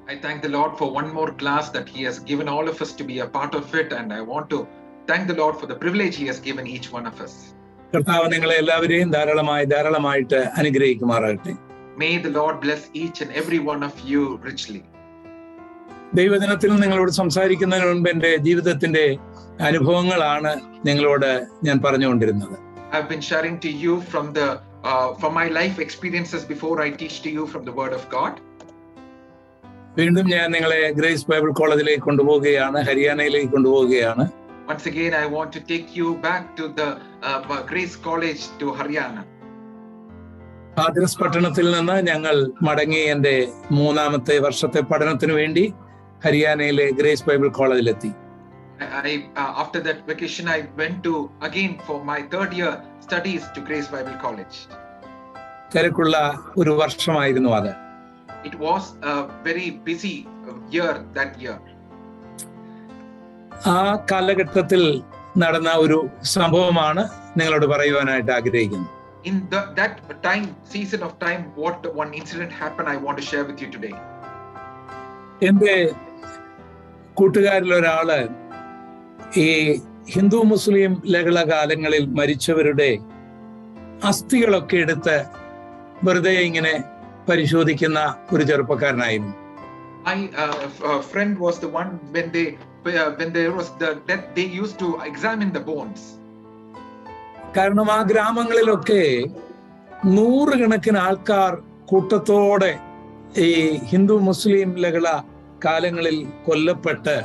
I thank the Lord for one more class that He has given all of us to be a part of it, and I want to thank the Lord for the privilege He has given each one of us. കർത്താവ് നിങ്ങളെ എല്ലാവരെയും ധാരാളമായിട്ട് അനുഗ്രഹിക്കുമാറാകട്ടെ. May the Lord bless each and every one of you richly. ദൈവദിനത്തിൽ നിങ്ങളോട് സംസാരിക്കുന്നതിന് മുൻപ് എൻ്റെ ജീവിതത്തിന്റെ അനുഭവങ്ങളാണ് നിങ്ങളോട് ഞാൻ പറഞ്ഞുകൊണ്ടിരുന്നത്. I've been sharing to you from my life experiences before I teach to you from the Word of God. വീണ്ടും ഞാൻ നിങ്ങളെ ഗ്രേസ് ബൈബിൾ കോളേജിലേക്ക് കൊണ്ടുപോവുകയാണ്, ഹരിയാനയിലേക്ക് കൊണ്ടുപോവുകയാണ്. Once again, I want to take you back to the Grace College to Haryana. ഹാദ്രസ് പട്ടണത്തിൽ നിന്ന് ഞങ്ങൾ മടങ്ങി എൻ്റെ 3ാമത്തെ വർഷത്തെ പഠനത്തിന് വേണ്ടി ഹരിയാനയിലെ ഗ്രേസ് ബൈബിൾ കോളേജിലെത്തി. After that vacation, I went to again for my 3rd year studies to Grace Bible College. തിരക്കുള്ള ഒരു വർഷമായിരുന്നു അത്. It was a very busy year that year. ആ കാലഘട്ടത്തിൽ നടന്ന ഒരു സംഭവമാണ് നിങ്ങളോട് പറയുവാനായിട്ട് ആഗ്രഹിക്കുന്നത്. In that season of time, what one incident happened, I want to share with you today. എൻ്റെ കൂട്ടുകാരിൽ ഒരാള് ഈ ഹിന്ദു മുസ്ലിം ലഹള കാലങ്ങളിൽ മരിച്ചവരുടെ അസ്ഥികളൊക്കെ എടുത്ത് വെറുതെ ഇങ്ങനെ പരിശോധിക്കുന്ന ഒരു ചെറുപ്പക്കാരനായിരുന്നു. My friend was the one when there was the death, they used to examine the bones. കാരണം ആ ഗ്രാമങ്ങളിലൊക്കെ 100 കണക്കിന് ആൾക്കാർ കൂട്ടത്തോടെ ഈ ഹിന്ദു മുസ്ലിം ലഹള കാലങ്ങളിൽ കൊല്ലപ്പെട്ട്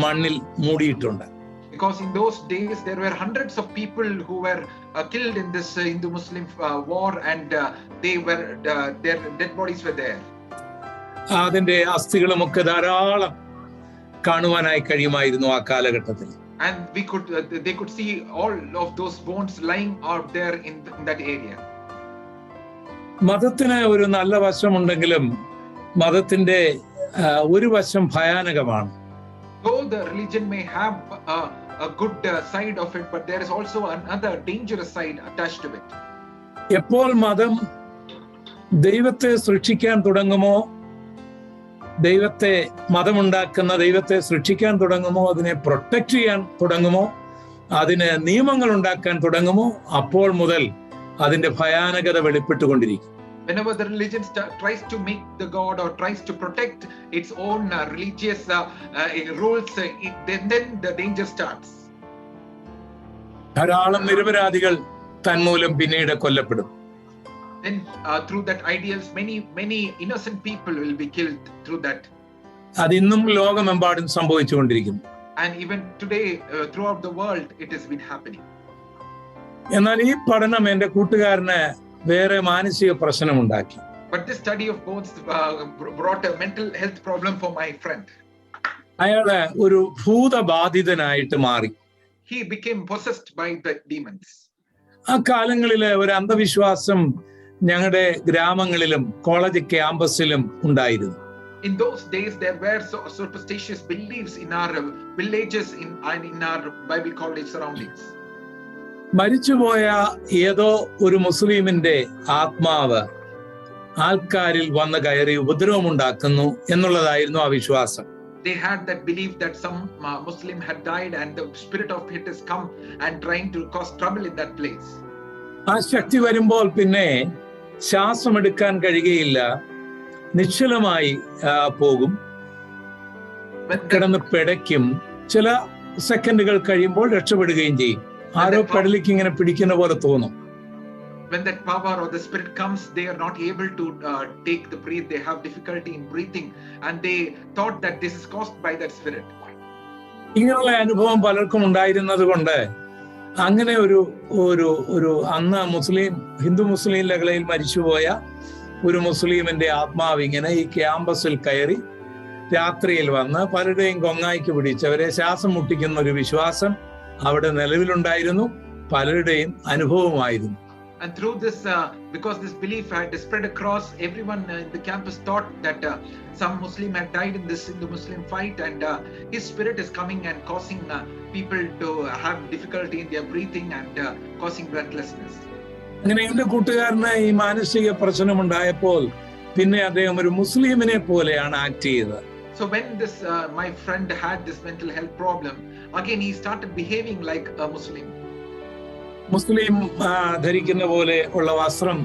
മണ്ണിൽ മൂടിയിട്ടുണ്ട്. Because in those days there were hundreds of people who were killed in this Hindu-Muslim war, and their dead bodies were there. അതിന്റെ അസ്ഥികളുമൊക്കെ ധാരാളം കാണുവാനായി കഴിയുമായിരുന്നു ആ കാലഘട്ടത്തിൽ. And they could see all of those bones lying out there in that area. മതത്തിന് ഒരു നല്ല വശമുണ്ടെങ്കിലും മതത്തിന്റെ ഒരു വശം ഭയാനകമാണ്. Though the religion may have a good side of it, but there is also another dangerous side attached to it. എപ്പോൾ മതം ദൈവത്തെ സൃഷ്ടിക്കാൻ തുടങ്ങുമോ, മതമുണ്ടാക്കുന്ന ദൈവത്തെ സൃഷ്ടിക്കാൻ തുടങ്ങുമോ, അതിനെ പ്രൊട്ടക്ട് ചെയ്യാൻ തുടങ്ങുമോ, അതിന് നിയമങ്ങൾ ഉണ്ടാക്കാൻ തുടങ്ങുമോ, അപ്പോൾ മുതൽ അതിന്റെ ഭയാനകത വെളിപ്പെട്ടുകൊണ്ടിരിക്കും. Whenever the religion tries to make the God or tries to protect its own religious rules, then the danger starts. ധാരാളം നിരപരാധികൾ തന്മൂലം പിന്നീട് കൊല്ലപ്പെടും. Then through that ideals, many innocent people will be killed through that. അതിന്നും ലോകമെമ്പാടും സംഭവിച്ചുകൊണ്ടിരിക്കുന്നു. And even today throughout the world it has been happening. എന്നാൽ ഈ പഠനം എൻ്റെ കൂട്ടുകാരന് വേറെ മാനസിക പ്രശ്നമുണ്ടാക്കി. But this study of bones brought a mental health problem for my friend. അയാള് ഒരു ഭൂതബാധിതനായിട്ട് മാറി. He became possessed by the demons. ആ കാലങ്ങളിലെ ഒരു അന്ധവിശ്വാസം ഞങ്ങളുടെ ഗ്രാമങ്ങളിലും കോളേജ് ക്യാമ്പസിലും ഉണ്ടായിരുന്നു. In those days there were superstitious beliefs in our villages and in our Bible college surroundings. മരിച്ചുപോയ ഏതോ ഒരു മുസ്ലിമിന്റെ ആത്മാവ് ആൾക്കാരിൽ വന്ന് കയറി ഉപദ്രവമുണ്ടാക്കുന്നു എന്നുള്ളതായിരുന്നു ആ വിശ്വാസം. They had that belief that some Muslim had died and the spirit of it has come and trying to cause trouble in that place. ആ ശക്തി വരുമ്പോൾ പിന്നെ ശ്വാസം എടുക്കാൻ കഴിയുകയില്ല, നിശ്ചലമായി പോകും, കിടന്ന് പിടയ്ക്കും, ചില സെക്കൻഡുകൾ കഴിയുമ്പോൾ രക്ഷപ്പെടുകയും ചെയ്യും. ആരോ പെടലിക്ക് ഇങ്ങനെ പിടിക്കുന്ന പോലെ തോന്നും. When that power or the spirit comes, they are not able to take the breath. They have difficulty in breathing, and they thought that this is caused by that spirit. ഇങ്ങനെയുള്ള അനുഭവം പലർക്കും ഉണ്ടായിരുന്നത് കൊണ്ട് അങ്ങനെ ഒരു അന്ന് ഹിന്ദു മുസ്ലിം ലഹളയിൽ മരിച്ചുപോയ ഒരു മുസ്ലിമിന്റെ ആത്മാവ് ഇങ്ങനെ ഈ ക്യാമ്പസിൽ കയറി രാത്രിയിൽ വന്ന് പലരുടെയും കൊങ്ങായിക്ക് പിടിച്ചവരെ ശ്വാസം മുട്ടിക്കുന്ന ഒരു വിശ്വാസം അവിടെ നിലവിലുണ്ടായിരുന്നു, പലരുടെയും അനുഭവമായിരുന്നു. And through this, because this belief had spread across, everyone in the campus thought that some Muslim had died in the Muslim fight, and his spirit is coming and causing people to have difficulty in their breathing and causing breathlessness. അങ്ങനെ എന്റെ കൂട്ടുകാരന് ഈ മാനസിക പ്രശ്നമുണ്ടായപ്പോൾ പിന്നെ അദ്ദേഹം ഒരു മുസ്ലിമിനെ പോലെയാണ് ആക്ട് ചെയ്തത്. So when this my friend had this mental health problem, again he started behaving like a Muslim. മുസ്ലിം ധരിക്കുന്ന പോലെ ഉള്ള വസ്ത്രം,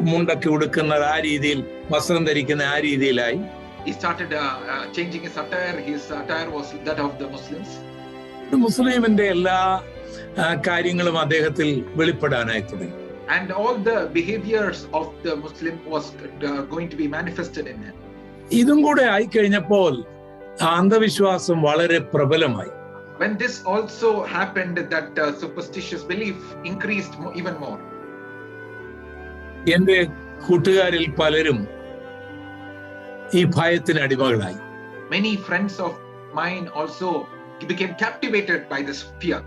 മുണ്ടൊക്കെ ഉടുക്കുന്നത് ആ രീതിയിൽ, വസ്ത്രം ധരിക്കുന്ന ആ രീതിയിലായി. He started changing his attire. His attire was that of the Muslims. മുസ്ലിമിന്റെ എല്ലാ കാര്യങ്ങളും അദ്ദേഹത്തിൽ വെളിപ്പെടാനായി തുടങ്ങി. And all the behaviors of the Muslim was going to be manifested in him. ഇതും കൂടെ ആയി കഴിഞ്ഞപ്പോൾ അന്ധവിശ്വാസം വളരെ പ്രബലമായി. When this also happened, that superstitious belief increased even more. എന്റെ കൂട്ടുകാരിൽ പലരും ഈ ഭയത്തിന് അടിമകളായി. Many friends of mine also became captivated by this fear.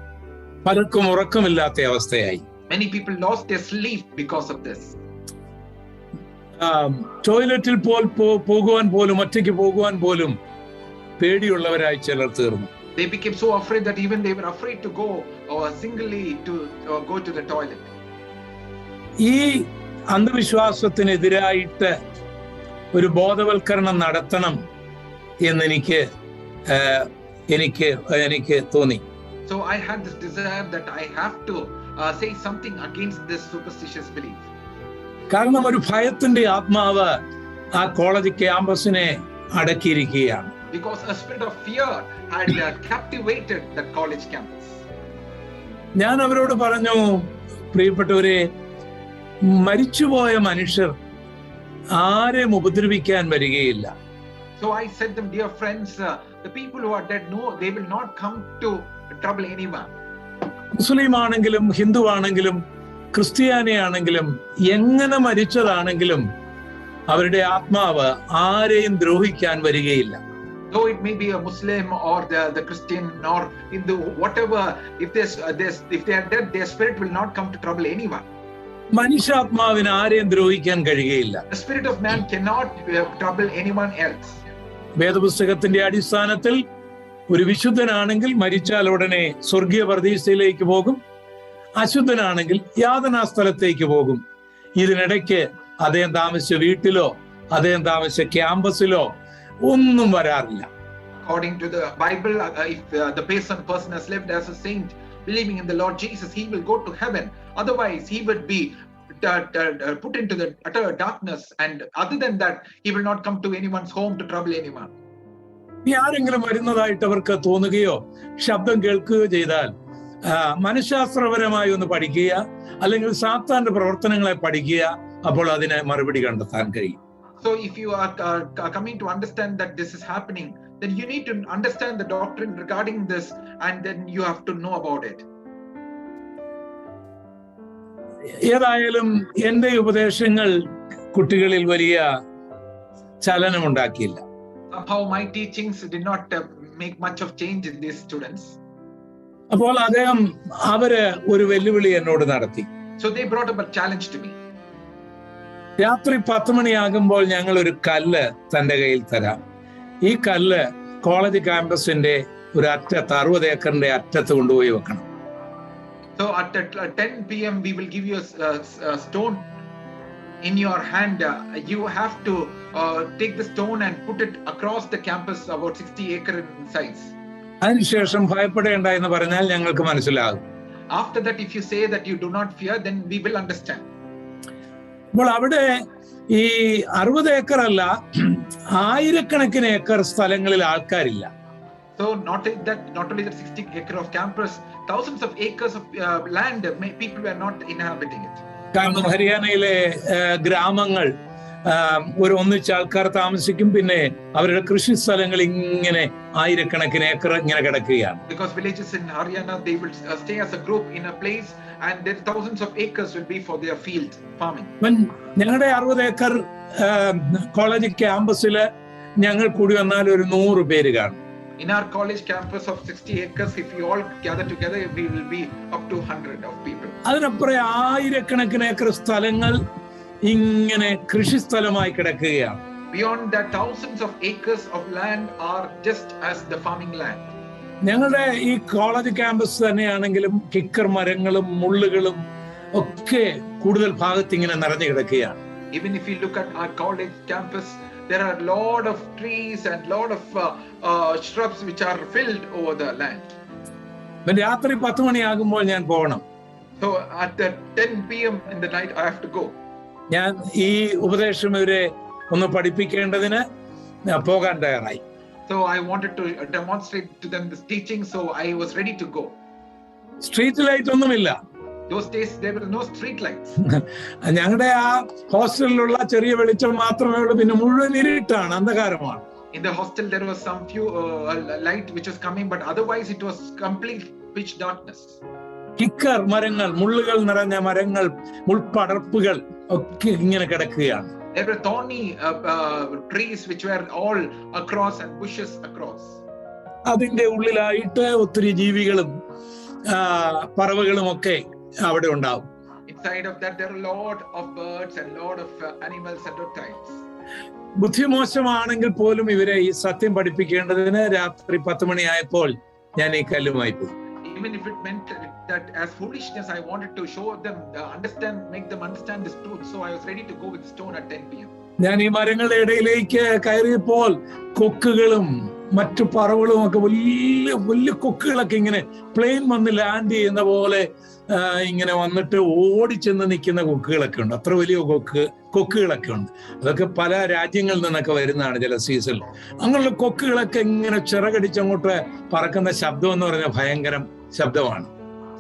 പലർക്കും ഉറക്കമില്ലാത്ത അവസ്ഥയായി. Many people lost their sleep because of this. ടോയ്ലറ്റിൽ പോകുവാൻ പോലും, ഒറ്റയ്ക്ക് പോകുവാൻ പോലും പേടിയുള്ളവരായി ചിലർ തീർന്നു. They became so afraid that even they were afraid to go singly to go to the toilet. ഈ അന്ധവിശ്വാസത്തിനെതിരായിട്ട് ഒരു ബോധവൽക്കരണം നടത്തണം എന്ന് എനിക്ക് തോന്നി. So I had this desire that I have to say something against this superstitious belief. കാരണം ഒരു ഭയത്തിന്റെ ആത്മാവ് ആ college ക്യാമ്പസിനെ അടക്കിയിരിക്കുകയാണ്. Because a spirit of fear had captivated the college campus. ഞാൻ അവരോട് പറഞ്ഞു, പ്രിയപ്പെട്ടവരെ, മരിച്ചുപോയ മനുഷ്യർ ആരെയും ഉപദ്രവിക്കാൻ വരികയില്ല. So I said them, dear friends, the people who are dead, no, they will not come to trouble anyone. മുസ്ലിം ആണെങ്കിലും ഹിന്ദു ആണെങ്കിലും ക്രിസ്ത്യാനി ആണെങ്കിലും എങ്ങനെ മരിച്ചതാണെങ്കിലും അവരുടെ ആത്മാവ് ആരെയും ദ്രോഹിക്കാൻ വരികയില്ല. Though it may be a Muslim or the Christian or Hindu, whatever, if they are dead, their spirit will not come to trouble anyone. മനുഷ്യാത്മാവിന് ആരെയും ദ്രോഹിക്കാൻ കഴിയുകയില്ല. The spirit of man cannot trouble anyone else. വേദപുസ്തകത്തിന്റെ അടിസ്ഥാനത്തിൽ ഒരു വിശുദ്ധനാണെങ്കിൽ മരിച്ചാൽ ഉടനെ സ്വർഗീയ പർദീസയിലേക്ക് പോകും, അശുദ്ധനാണെങ്കിൽ യാതനാ സ്ഥലത്തേക്ക് പോകും. ഇതിനിടയ്ക്ക് അദ്ദേഹം താമസിച്ച വീട്ടിലോ അദ്ദേഹം താമസിച്ച ക്യാമ്പസിലോ ഒന്നും വരാറില്ല. According to the Bible, if the person has lived as a saint, believing in the Lord Jesus, he will go to heaven. Otherwise, he would be put into the utter darkness, and other than that, he will not come to anyone's home to trouble anyone. ആരെങ്കിലും വരുന്നതായിട്ട് അവർക്ക് തോന്നുകയോ ശബ്ദം കേൾക്കുകയോ ചെയ്താൽ മനഃശാസ്ത്രപരമായി ഒന്ന് പഠിക്കുക, അല്ലെങ്കിൽ സാത്താന്റെ പ്രവർത്തനങ്ങളെ പഠിക്കുക. അപ്പോൾ അതിനെ മറുപടി കണ്ടെത്താൻ കഴിയും. So if you are coming to understand that this is happening, then you need to understand the doctrine regarding this, and then you have to know about it. ഏതായാലും എന്റെ ഉപദേശങ്ങൾ കുട്ടികളിൽ വലിയ ചലനമുണ്ടാക്കിയില്ല. Somehow my teachings did not make much of change in these students. അപ്പോൾ അവര് ഒരു വെല്ലുവിളി എന്നോട് നടത്തി. So they brought up a challenge to me. രാത്രി 10 മണിയാകുമ്പോൾ ഞങ്ങൾ ഒരു കല്ല് തന്റെ കയ്യിൽ തരാം. ഈ കല്ല് കോളേജ് ക്യാമ്പസിന്റെ ഒരു അറ്റത്ത്, 60 ഏക്കറിന്റെ അറ്റത്ത് കൊണ്ടുപോയി വെക്കണം. So at 10 p.m. we will give you a stone in your hand. You have to take the stone and put it across the campus, about 60 acre in size. അതിനുശേഷം ഭയപ്പെടേണ്ട എന്ന് പറഞ്ഞാൽ ഞങ്ങൾക്ക് മനസ്സിലാകും. After that, if you say that you do not fear, then we will understand. അപ്പോൾ അവിടെ ഈ 60 acre അല്ല, ആയിരക്കണക്കിന് ഏക്കർ സ്ഥലങ്ങളിൽ ആൾക്കാരില്ല. So not only that 60 acre of campus, thousands of acres of land, people were not inhabiting it. കാരണം ഹരിയാനയിലെ ഗ്രാമങ്ങൾ ഒന്നിച്ച് ആൾക്കാർ താമസിക്കും, പിന്നെ അവരുടെ കൃഷി സ്ഥലങ്ങൾ ഇങ്ങനെ ആയിരക്കണക്കിന് ഏക്കർ ഇങ്ങനെ കിടക്കുകയാണ്. Because villages in Haryana, they will stay as a group in a place, and then thousands of acres will be for their field farming. ഞങ്ങളുടെ 60 ഏക്കർ കോളേജ് ക്യാമ്പസില് ഞങ്ങൾ കൂടി വന്നാൽ ഒരു 100 പേര് കാണും. In our college campus of 60 acres, if we all gather together, we will be up to 100 of people. അതിനപ്പുറം ആയിരക്കണക്കിന് acre സ്ഥലങ്ങൾ ഇങ്ങനെ കൃഷിസ്ഥലമായി കിടക്കുകയാണ്. Beyond that, thousands of acres of land are just as the farming land. ഞങ്ങളുടെ ഈ college campus തന്നെയാണെങ്കിലും kicker മരങ്ങളും മുള്ളുകളും ഒക്കെ കൂടുതൽ ഭാഗത്ത് ഇങ്ങനെ നിറഞ്ഞു കിടക്കുകയാണ്. Even if you look at our college campus, there are a lot of trees and lot of shrubs which are filled over the land. രാത്രി 10 മണിയാകുമ്പോൾ ഞാൻ പോകണം. So at the 10 p.m. in the night, I have to go. ഞാൻ ഈ ഉപദേശം ഇവരെ ഒന്ന് പഠിപ്പിക്കേണ്ടതിന് പോകാൻ തയ്യാറായി. So I wanted to demonstrate to them this teaching, so I was ready to go. Street light ഒന്നുമില്ല. Those days there were no street lights. ഞങ്ങളുടെ ആ ഹോസ്റ്റലിലുള്ള ചെറിയ വെളിച്ചം മാത്രമേ ഉള്ളൂ, പിന്നെ മുഴുവൻ ഇരുട്ടാണ്, അന്ധകാരമാണ്. In the hostel there was some few light which was coming, but otherwise it was complete pitch darkness. Kicker മരങ്ങൾ, മുള്ളുകൾ നിറഞ്ഞ മരങ്ങൾ, മുൾപടർപ്പുകൾ ഒക്കെ ഇങ്ങനെ കിടക്കുകയാണ്. There were thorny trees which were all across and bushes across. അതിന്റെ ഉള്ളിലായിട്ട് ഒത്തിരി ജീവികളും പറവകളും ഒക്കെ അവിടെ ഉണ്ടാവും. Inside of that there are a lot of birds and lot of animals and reptiles. ബുദ്ധിമോശമാണെങ്കിൽ പോലും ഇവരെ ഈ സത്യം പഠിപ്പിക്കേണ്ടതിന് രാത്രി 10 മണിയായപ്പോൾ ഞാൻ ഈ കല്ലുമായി പോയി. Even if it meant that as foolishness, I wanted to show them, make them understand this truth. So I was ready to go with the stone at 10 p.m. ഞാൻ ഈ മരങ്ങളുടെ ഇടയിലേക്ക് കയറിയപ്പോൾ കൊക്കുകളും മറ്റു പറവുകളും ഒക്കെ വലിയ വലിയ കൊക്കുകളൊക്കെ ഇങ്ങനെ പ്ലെയിൻ വന്ന് ലാൻഡ് ചെയ്യുന്ന പോലെ ഇങ്ങനെ വന്നിട്ട് ഓടിച്ചെന്ന് നിൽക്കുന്ന കൊക്കുകളൊക്കെ ഉണ്ട്. അത്ര വലിയ കൊക്കുകളൊക്കെ ഉണ്ട്. അതൊക്കെ പല രാജ്യങ്ങളിൽ നിന്നൊക്കെ വരുന്നതാണ് ചില സീസണിൽ. അങ്ങനെയുള്ള കൊക്കുകളൊക്കെ ഇങ്ങനെ ചിറകടിച്ചങ്ങോട്ട് പറക്കുന്ന ശബ്ദം എന്ന് പറഞ്ഞാൽ ഭയങ്കരം ശബ്ദമാണ്.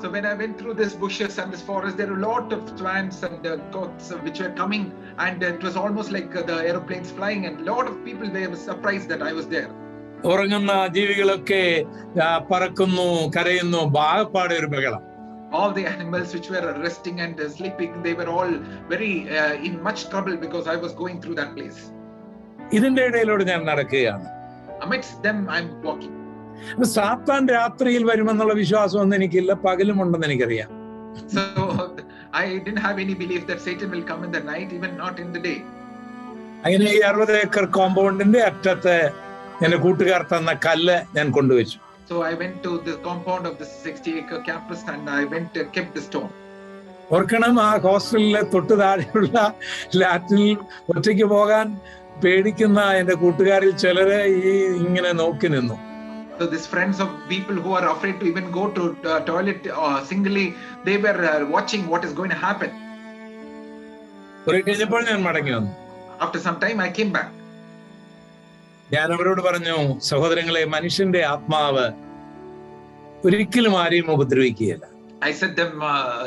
So when I went through these bushes and this forest, there were a lot of swans and goats which were coming, and it was almost like the aeroplanes flying, and a lot of people were surprised that I was there. ഉറങ്ങുന്ന ജീവികളൊക്കെ പറക്കുന്നു, കരയുന്നു, ബാഗപ്പാടെ ഒരു ബഹളം. All the animals which were resting and sleeping, they were all very in much trouble because I was going through that place. ഇതിന്റെ ഇടയിലൂടെ ഞാൻ നടക്കുകയാണ്. Amidst them I'm walking. സാത്താൻ രാത്രിയിൽ വരുമെന്നുള്ള വിശ്വാസമൊന്നും എനിക്കില്ല, പകലുമുണ്ടെന്ന് എനിക്കറിയാം. So I didn't have any belief that Satan will come in the night, even not in the day. അങ്ങനെ ഈ 60 ഏക്കർ കോമ്പൗണ്ടിന്റെ അറ്റത്ത് എന്റെ കൂട്ടുകാർ തന്ന കല്ല് ഞാൻ കൊണ്ടുവച്ചു. So I went to the compound of the 60-acre campus and I went and kept the stone. ഓർക്കണം, ആ ഹോസ്റ്റലിലെ തൊട്ട് താഴെയുള്ള ലാറ്റിനിൽ ഒറ്റയ്ക്ക് പോകാൻ പേടിക്കുന്ന എന്റെ കൂട്ടുകാരിൽ ചിലരെ ഇങ്ങനെ നോക്കി നിന്നു. So these friends of people who are afraid to even go to toilet singly, they were watching what is going to happen. കുറെ കഴിഞ്ഞപ്പോൾ ഞാൻ മടങ്ങി വന്നു. After some time I came back. ഞാൻ അവരോട് പറഞ്ഞു, സഹോദരങ്ങളെ, മനുഷ്യന്റെ ആത്മാവ് ഒരിക്കലും ആരെയും ഉപദ്രവിക്കുകയില്ല. I said them,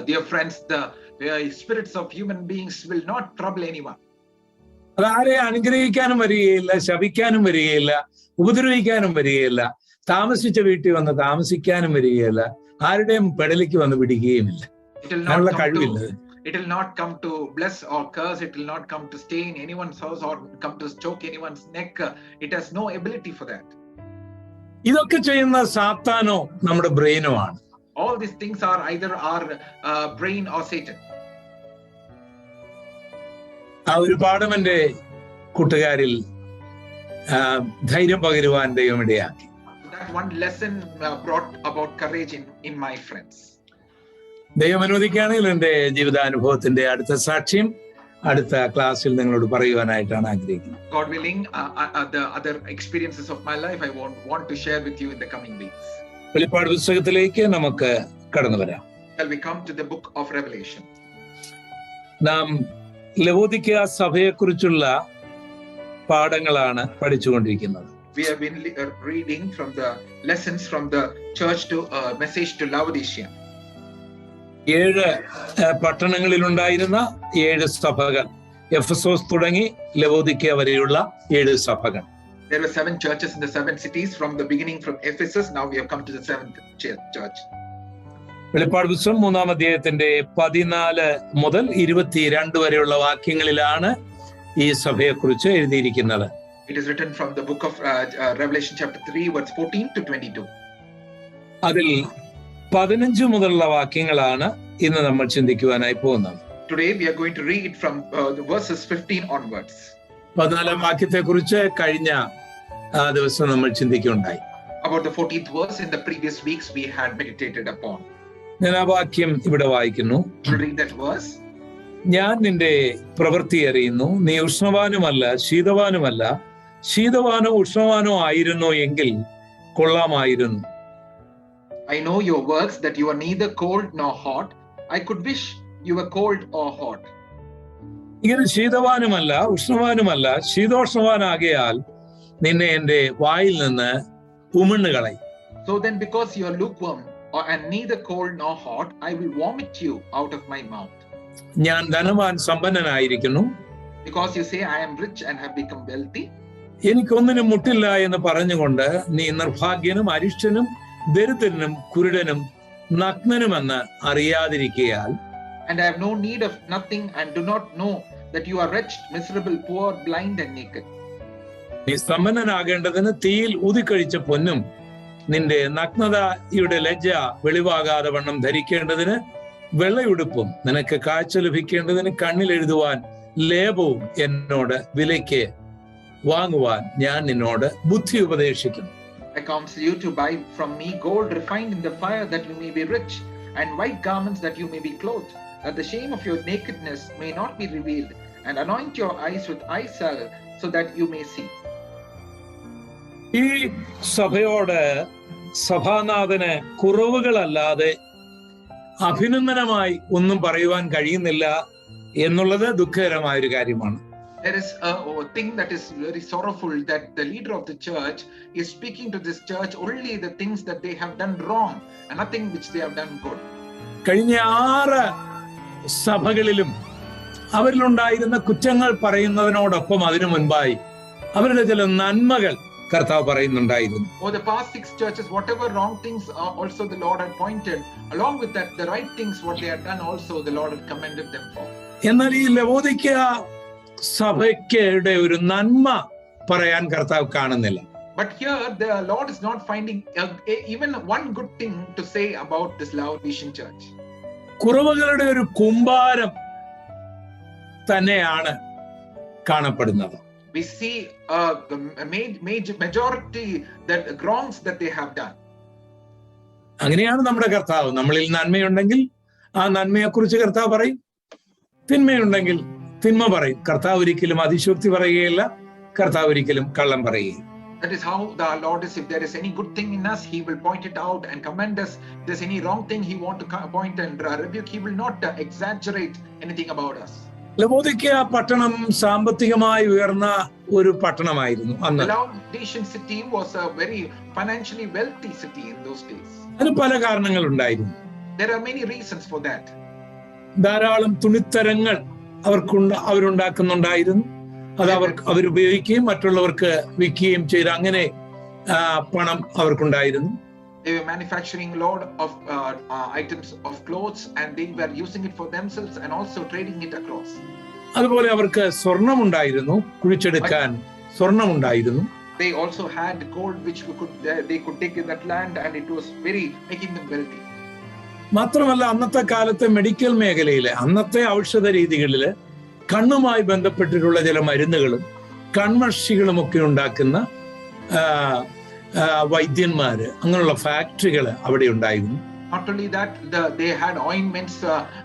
dear friends, the spirits of human beings will not trouble anyone. അത് ആരെ അനുഗ്രഹിക്കാനും വരികയില്ല, ശപിക്കാനും വരികയില്ല, ഉപദ്രവിക്കാനും വരികയില്ല, താമസിച്ച വീട്ടിൽ വന്ന് താമസിക്കാനും വരികയില്ല, ആരുടെയും പെടലിക്ക് വന്ന് പിടിക്കുകയുമില്ല. അതിനുള്ള കഴിവില്ല. It will not come to bless or curse. It will not come to stay in anyone's house or come to choke anyone's neck. It has no ability for that. ഇതൊക്കെ ചെയ്യുന്ന സാത്താനോ നമ്മുടെ ബ്രെയിനോ ആണ്. All these things are either our brain or Satan. ആ ഒരു പാഠം എൻ്റെ കൂട്ടുകാരിൽ ധൈര്യം പകരുവാൻ ദൈവം ഇടയാക്കി. That one lesson brought about courage in my friends. ദൈവം അനുവദിക്കുകയാണെങ്കിൽ എൻ്റെ ജീവിതാനുഭവത്തിന്റെ അടുത്ത സാക്ഷ്യം അടുത്ത ക്ലാസ്സിൽ നിങ്ങളോട് പറയുവാനായിട്ടാണ് ആഗ്രഹിക്കുന്നത്. God willing, the other experiences of my life I want to share with you in the coming weeks. വെളിപ്പാട് പുസ്തകത്തിലേക്ക് നമുക്ക് കടന്നു വരാം. Shall we come to the book of Revelation? നാം ലവോദിക്ക സഭയെക്കുറിച്ചുള്ള പാഠങ്ങളാണ് പഠിച്ചുകൊണ്ടിരിക്കുന്നത്. We have been reading from the lessons from the church to message to Laodicea. 7 പട്ടണങ്ങളിലുണ്ടായിരുന്ന 7 സഭകൾ, എഫെസോസ് തുടങ്ങി ലവോദിക്ക വരെയുള്ള 7 സഭകൾ. There were 7 churches in the 7 cities from the beginning, from Ephesus. Now we have come to the 7th church. വെളിപ്പാട് പുസ്തകം 3-ാം അധ്യായത്തിന്റെ 14 മുതൽ 22 വരെയുള്ള വാക്യങ്ങളിലാണ് ഈ സഭയെക്കുറിച്ച് എഴുതിയിരിക്കുന്നത്. It is written from the book of Revelation chapter 3 verse 14 to 22. അതിൽ 15 മുതലുള്ള വാക്യങ്ങളാണ് ഇന്ന് നമ്മൾ ചിന്തിക്കുവാനായി പോകുന്നത്. Today we are going to read from the verses 15 onwards. 14-ാം വാക്യത്തെക്കുറിച്ച് കഴിഞ്ഞ ദിവസം നമ്മൾ ചിന്തിക്കുകയുണ്ടായി. About the 14th verse in the previous weeks we had meditated upon. ഞാൻ ആ വാക്യം ഇവിടെ വായിക്കുന്നു. Read that verse. ഞാൻ നിന്റെ പ്രവൃത്തി അറിയുന്നു. നീ ഉഷ്ണവാനുമല്ല ശീതവാനുമല്ല. ശീതവാനോ ഉഷ്ണവാനോ ആയിരുന്നു എങ്കിൽ കൊള്ളാമായിരുന്നു. I know your works, that you are neither cold nor hot. I could wish you were cold or hot. ഇങ്ങനെ ശീതവാനുമല്ല ഉഷ്ണവാനുമല്ല ശീതോഷ്ണവാനാകിയാൽ നിന്നെ എന്റെ വായിൽ നിന്ന് ഉമിണ്ണുകളയും. So then, because you are lukewarm and neither cold nor hot, I will vomit you out of my mouth. ഞാൻ ധനവാൻ സമ്പന്നനായിരിക്കുന്നു. Because you say I am rich and have become wealthy. എനിക്കൊന്നിനും മുട്ടില്ല എന്ന് പറഞ്ഞുകൊണ്ട് നീ നിർഭാഗ്യനും അരിഷ്ടനും ദരിദ്രനും കുരുടനും നഗ്നനുമെന്ന് അറിയാതിരിക്കയാൽ. And I have no need of nothing and do not know that you are wretched, miserable, poor, blind and naked. നീ സമ്പന്നനാകേണ്ടതിന് തീയിൽ ഊതിക്കഴിച്ച പൊന്നും നിന്റെ നഗ്നതയുടെ ലജ്ജ വെളിവാകാതെ വണ്ണം ധരിക്കേണ്ടതിന് വെള്ളയുടുപ്പും നിനക്ക് കാഴ്ച ലഭിക്കേണ്ടതിന് കണ്ണിൽ എഴുതുവാൻ ലേപവും എന്നോട് വിലയ്ക്ക് വാങ്ങുവാൻ ഞാൻ നിന്നോട് ബുദ്ധി ഉപദേശിക്കുന്നു. I counsel you to buy from me gold refined in the fire, that you may be rich, and white garments, that you may be clothed, that the shame of your nakedness may not be revealed, and anoint your eyes with eye salve, so that you may see. ഈ സഭയോട് സഭാനാഥന് കുറവുകളല്ലാതെ അഭിനന്ദനമായി ഒന്നും പറയുവാൻ കഴിയുന്നില്ല എന്നുള്ളത് ദുഃഖകരമായ ഒരു കാര്യമാണ്. There is a thing that is very sorrowful, that the leader of the church is speaking to this church only the things that they have done wrong and nothing which they have done good. കഴിഞ്ഞ 6 സഭകളിലും അവരിലുണ്ടായിരുന്ന കുറ്റങ്ങൾ പറയുന്നതിനോടൊപ്പം അതിനു മുൻപായി അവരുടെ ചില നന്മകൾ കർത്താവ് പറയുന്നുണ്ടായിരുന്നു. For the past 6 churches, whatever wrong things also the Lord had pointed, along with that the right things what they had done also the Lord had commended them for. എന്നാൽ ഈ ലവോദിക്ക സഭയ്ക്കുടെ ഒരു നന്മ പറയാൻ കർത്താവ് കാണുന്നില്ല. But here the Lord is not finding even one good thing to say about this Laodicean church. കുറവുകളുടെ ഒരു കുമ്പാരം തന്നെയാണ് കാണപ്പെടുന്നത്. We see the majority that wrongs that they have done. അങ്ങനെയാണ് നമ്മുടെ കർത്താവ്. നമ്മളിൽ നന്മയുണ്ടെങ്കിൽ ആ നന്മയെക്കുറിച്ച് കർത്താവ് പറയും, തിന്മയുണ്ടെങ്കിൽ തിന്മ പറയും. കർത്താവ് ഒരിക്കലും അതിശോക്തി പറയുകയില്ല, കർത്താവ് ഒരിക്കലും കള്ളം പറയുകയില്ല. That is how the Lord is. If there is any good thing in us, He will point it out and commend us. If there is any wrong thing He want to point and rebuke, He will not exaggerate anything about us. ലവോദിക്ക പട്ടണം സാമ്പത്തികമായി ഉയർന്ന ഒരു പട്ടണമായിരുന്നു അന്ന്. The Laodicean city was a very financially wealthy city in those days. അതിന് പല കാരണങ്ങളുണ്ടായിരുന്നു. There are many reasons for that. ധാരാളം തുണിത്തരങ്ങൾ അവരുണ്ടാക്കുന്നുണ്ടായിരുന്നു. അത് അവരുപയോഗിക്കുകയും മറ്റുള്ളവർക്ക് വിൽക്കുകയും ചെയ്ത് അങ്ങനെ പണം അവർക്കുണ്ടായിരുന്നു. They were manufacturing a lot of items of clothes and they were using it for themselves and also trading it across. അതുപോലെ അവർക്ക് സ്വർണമുണ്ടായിരുന്നു, കുഴിച്ചെടുക്കാൻ സ്വർണമുണ്ടായിരുന്നു. They also had gold which they could take in that land and it was very making them wealthy. മാത്രമല്ല അന്നത്തെ കാലത്തെ medical മേഖലയിലെ അന്നത്തെ ഔഷധ രീതികളില് കണ്ണുമായി ബന്ധപ്പെട്ടിട്ടുള്ള ചില മരുന്നുകളും കൺമഷികളും ഒക്കെ ഉണ്ടാക്കുന്ന വൈദ്യന്മാര് അങ്ങനെയുള്ള ഫാക്ടറികൾ അവിടെ ഉണ്ടായിരുന്നു. Not only that, they had ointments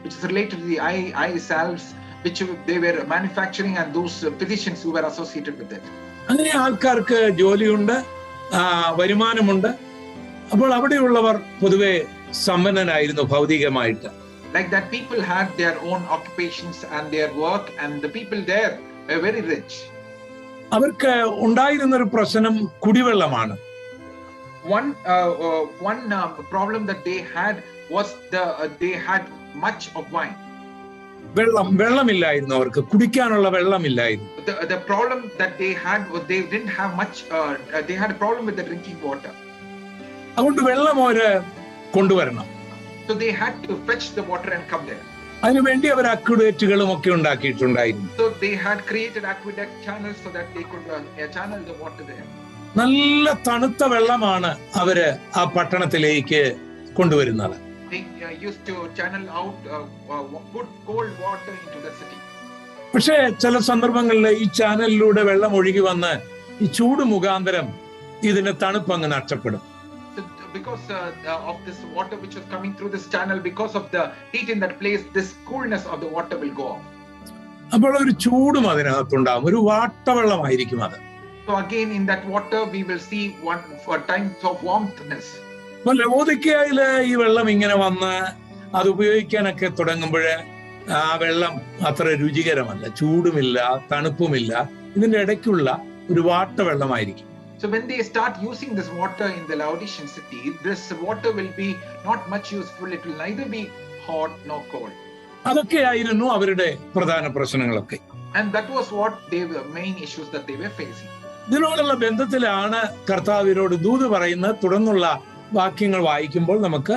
which is related to the eye salves which they were manufacturing and those physicians who were associated with it. അങ്ങനെ ആൾക്കാർക്ക് ജോലിയുണ്ട്, വരുമാനമുണ്ട്. അപ്പോൾ അവിടെയുള്ളവർ പൊതുവെ സമ്പന്നനായിരുന്നു ഭൗതികമായിട്ട്. Like that, people had their own occupations and their work and the people there were very rich. അവർക്ക് ഉണ്ടായിരുന്ന ഒരു പ്രശ്നം കുടിവെള്ളമാണ്. One problem that they had was they had much of wine. വെള്ളമില്ലായിരുന്നു, അവർക്ക് കുടിക്കാനുള്ള വെള്ളമില്ലായിരുന്നു. The problem that they had was they didn't have much. They had a problem with the drinking water. അതുകൊണ്ട് വെള്ളം അവര് കൊണ്ടുവരണം. So they had to fetch the water and come there. അതിനുവേണ്ടി അവർ അക്വിഡേറ്റുകളും ഒക്കെ ഉണ്ടാക്കിയിട്ടുണ്ടായിരുന്നു. So they had created aqueduct channels so that they could channel the water there. നല്ല തണുത്ത വെള്ളമാണ് അവര് ആ പട്ടണത്തിലേക്ക് കൊണ്ടുവരുന്നത്. They used to channel out good cold water into the city. പക്ഷേ ചില സന്ദർഭങ്ങളിൽ ഈ ചാനലിലൂടെ വെള്ളം ഒഴുകി വന്ന് ഈ ചൂട് മുഖാന്തരം ഇതിന്റെ തണുപ്പ് അങ്ങ് നഷ്ടപ്പെടും. because of this water which was coming through this channel, because of the heat in that place, this coolness of the water will go off. അപ്പോൾ ഒരു ചൂടും അതിനകത്തുണ്ടാകും, ഒരു വാട്ടവെള്ളമായിരിക്കും അത്. So again in that water we will see one for times of warmthness. അപ്പൊ ലവോദിക്കയില് ഈ വെള്ളം ഇങ്ങനെ വന്ന് അത് ഉപയോഗിക്കാനൊക്കെ തുടങ്ങുമ്പോൾ ആ വെള്ളം അത്ര രുചികരമല്ല, ചൂടുമില്ല, തണുപ്പുമില്ല, ഇതിന്റെ ഇടയ്ക്കുള്ള ഒരു വാട്ടവെള്ളമായിരിക്കും. So when they start using this water in the Laodicean city, this water will be not much useful. It will neither be hot nor cold. അതൊക്കെയായിരുന്നു അവരുടെ പ്രധാന പ്രശ്നങ്ങളൊക്കെ. And that was what they were main issues that they were facing. ഇതിനോടുള്ള ബന്ധത്തിലാണ് കർത്താവിനോട് ദൂത് പറയുന്ന തുടർന്നുള്ള വാക്യങ്ങൾ വായിക്കുമ്പോൾ നമുക്ക്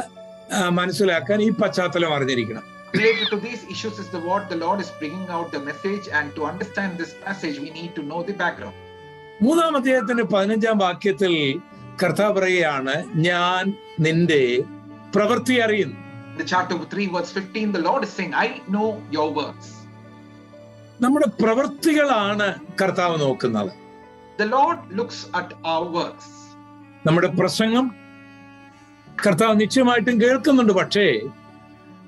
മനസ്സിലാക്കാൻ ഈ പശ്ചാത്തലം അറിഞ്ഞിരിക്കണം. Related to these issues is the what the Lord is bringing out the message, and to understand this passage we need to know the background. 3-ാം അധ്യായത്തിന്റെ 15-ാം വാക്യത്തിൽ കർത്താവ് പറയുകയാണ്, ഞാൻ നിന്റെ പ്രവൃത്തി അറിയുന്നു. The chapter 3 verse 15, the Lord is saying, I know your works. നമ്മുടെ പ്രവൃത്തികളാണ് കർത്താവ് നോക്കുന്നത്. The Lord looks at our works. നമ്മുടെ പ്രസംഗം കർത്താവ് നിശ്ചയമായിട്ടും കേൾക്കുന്നുണ്ട്, പക്ഷേ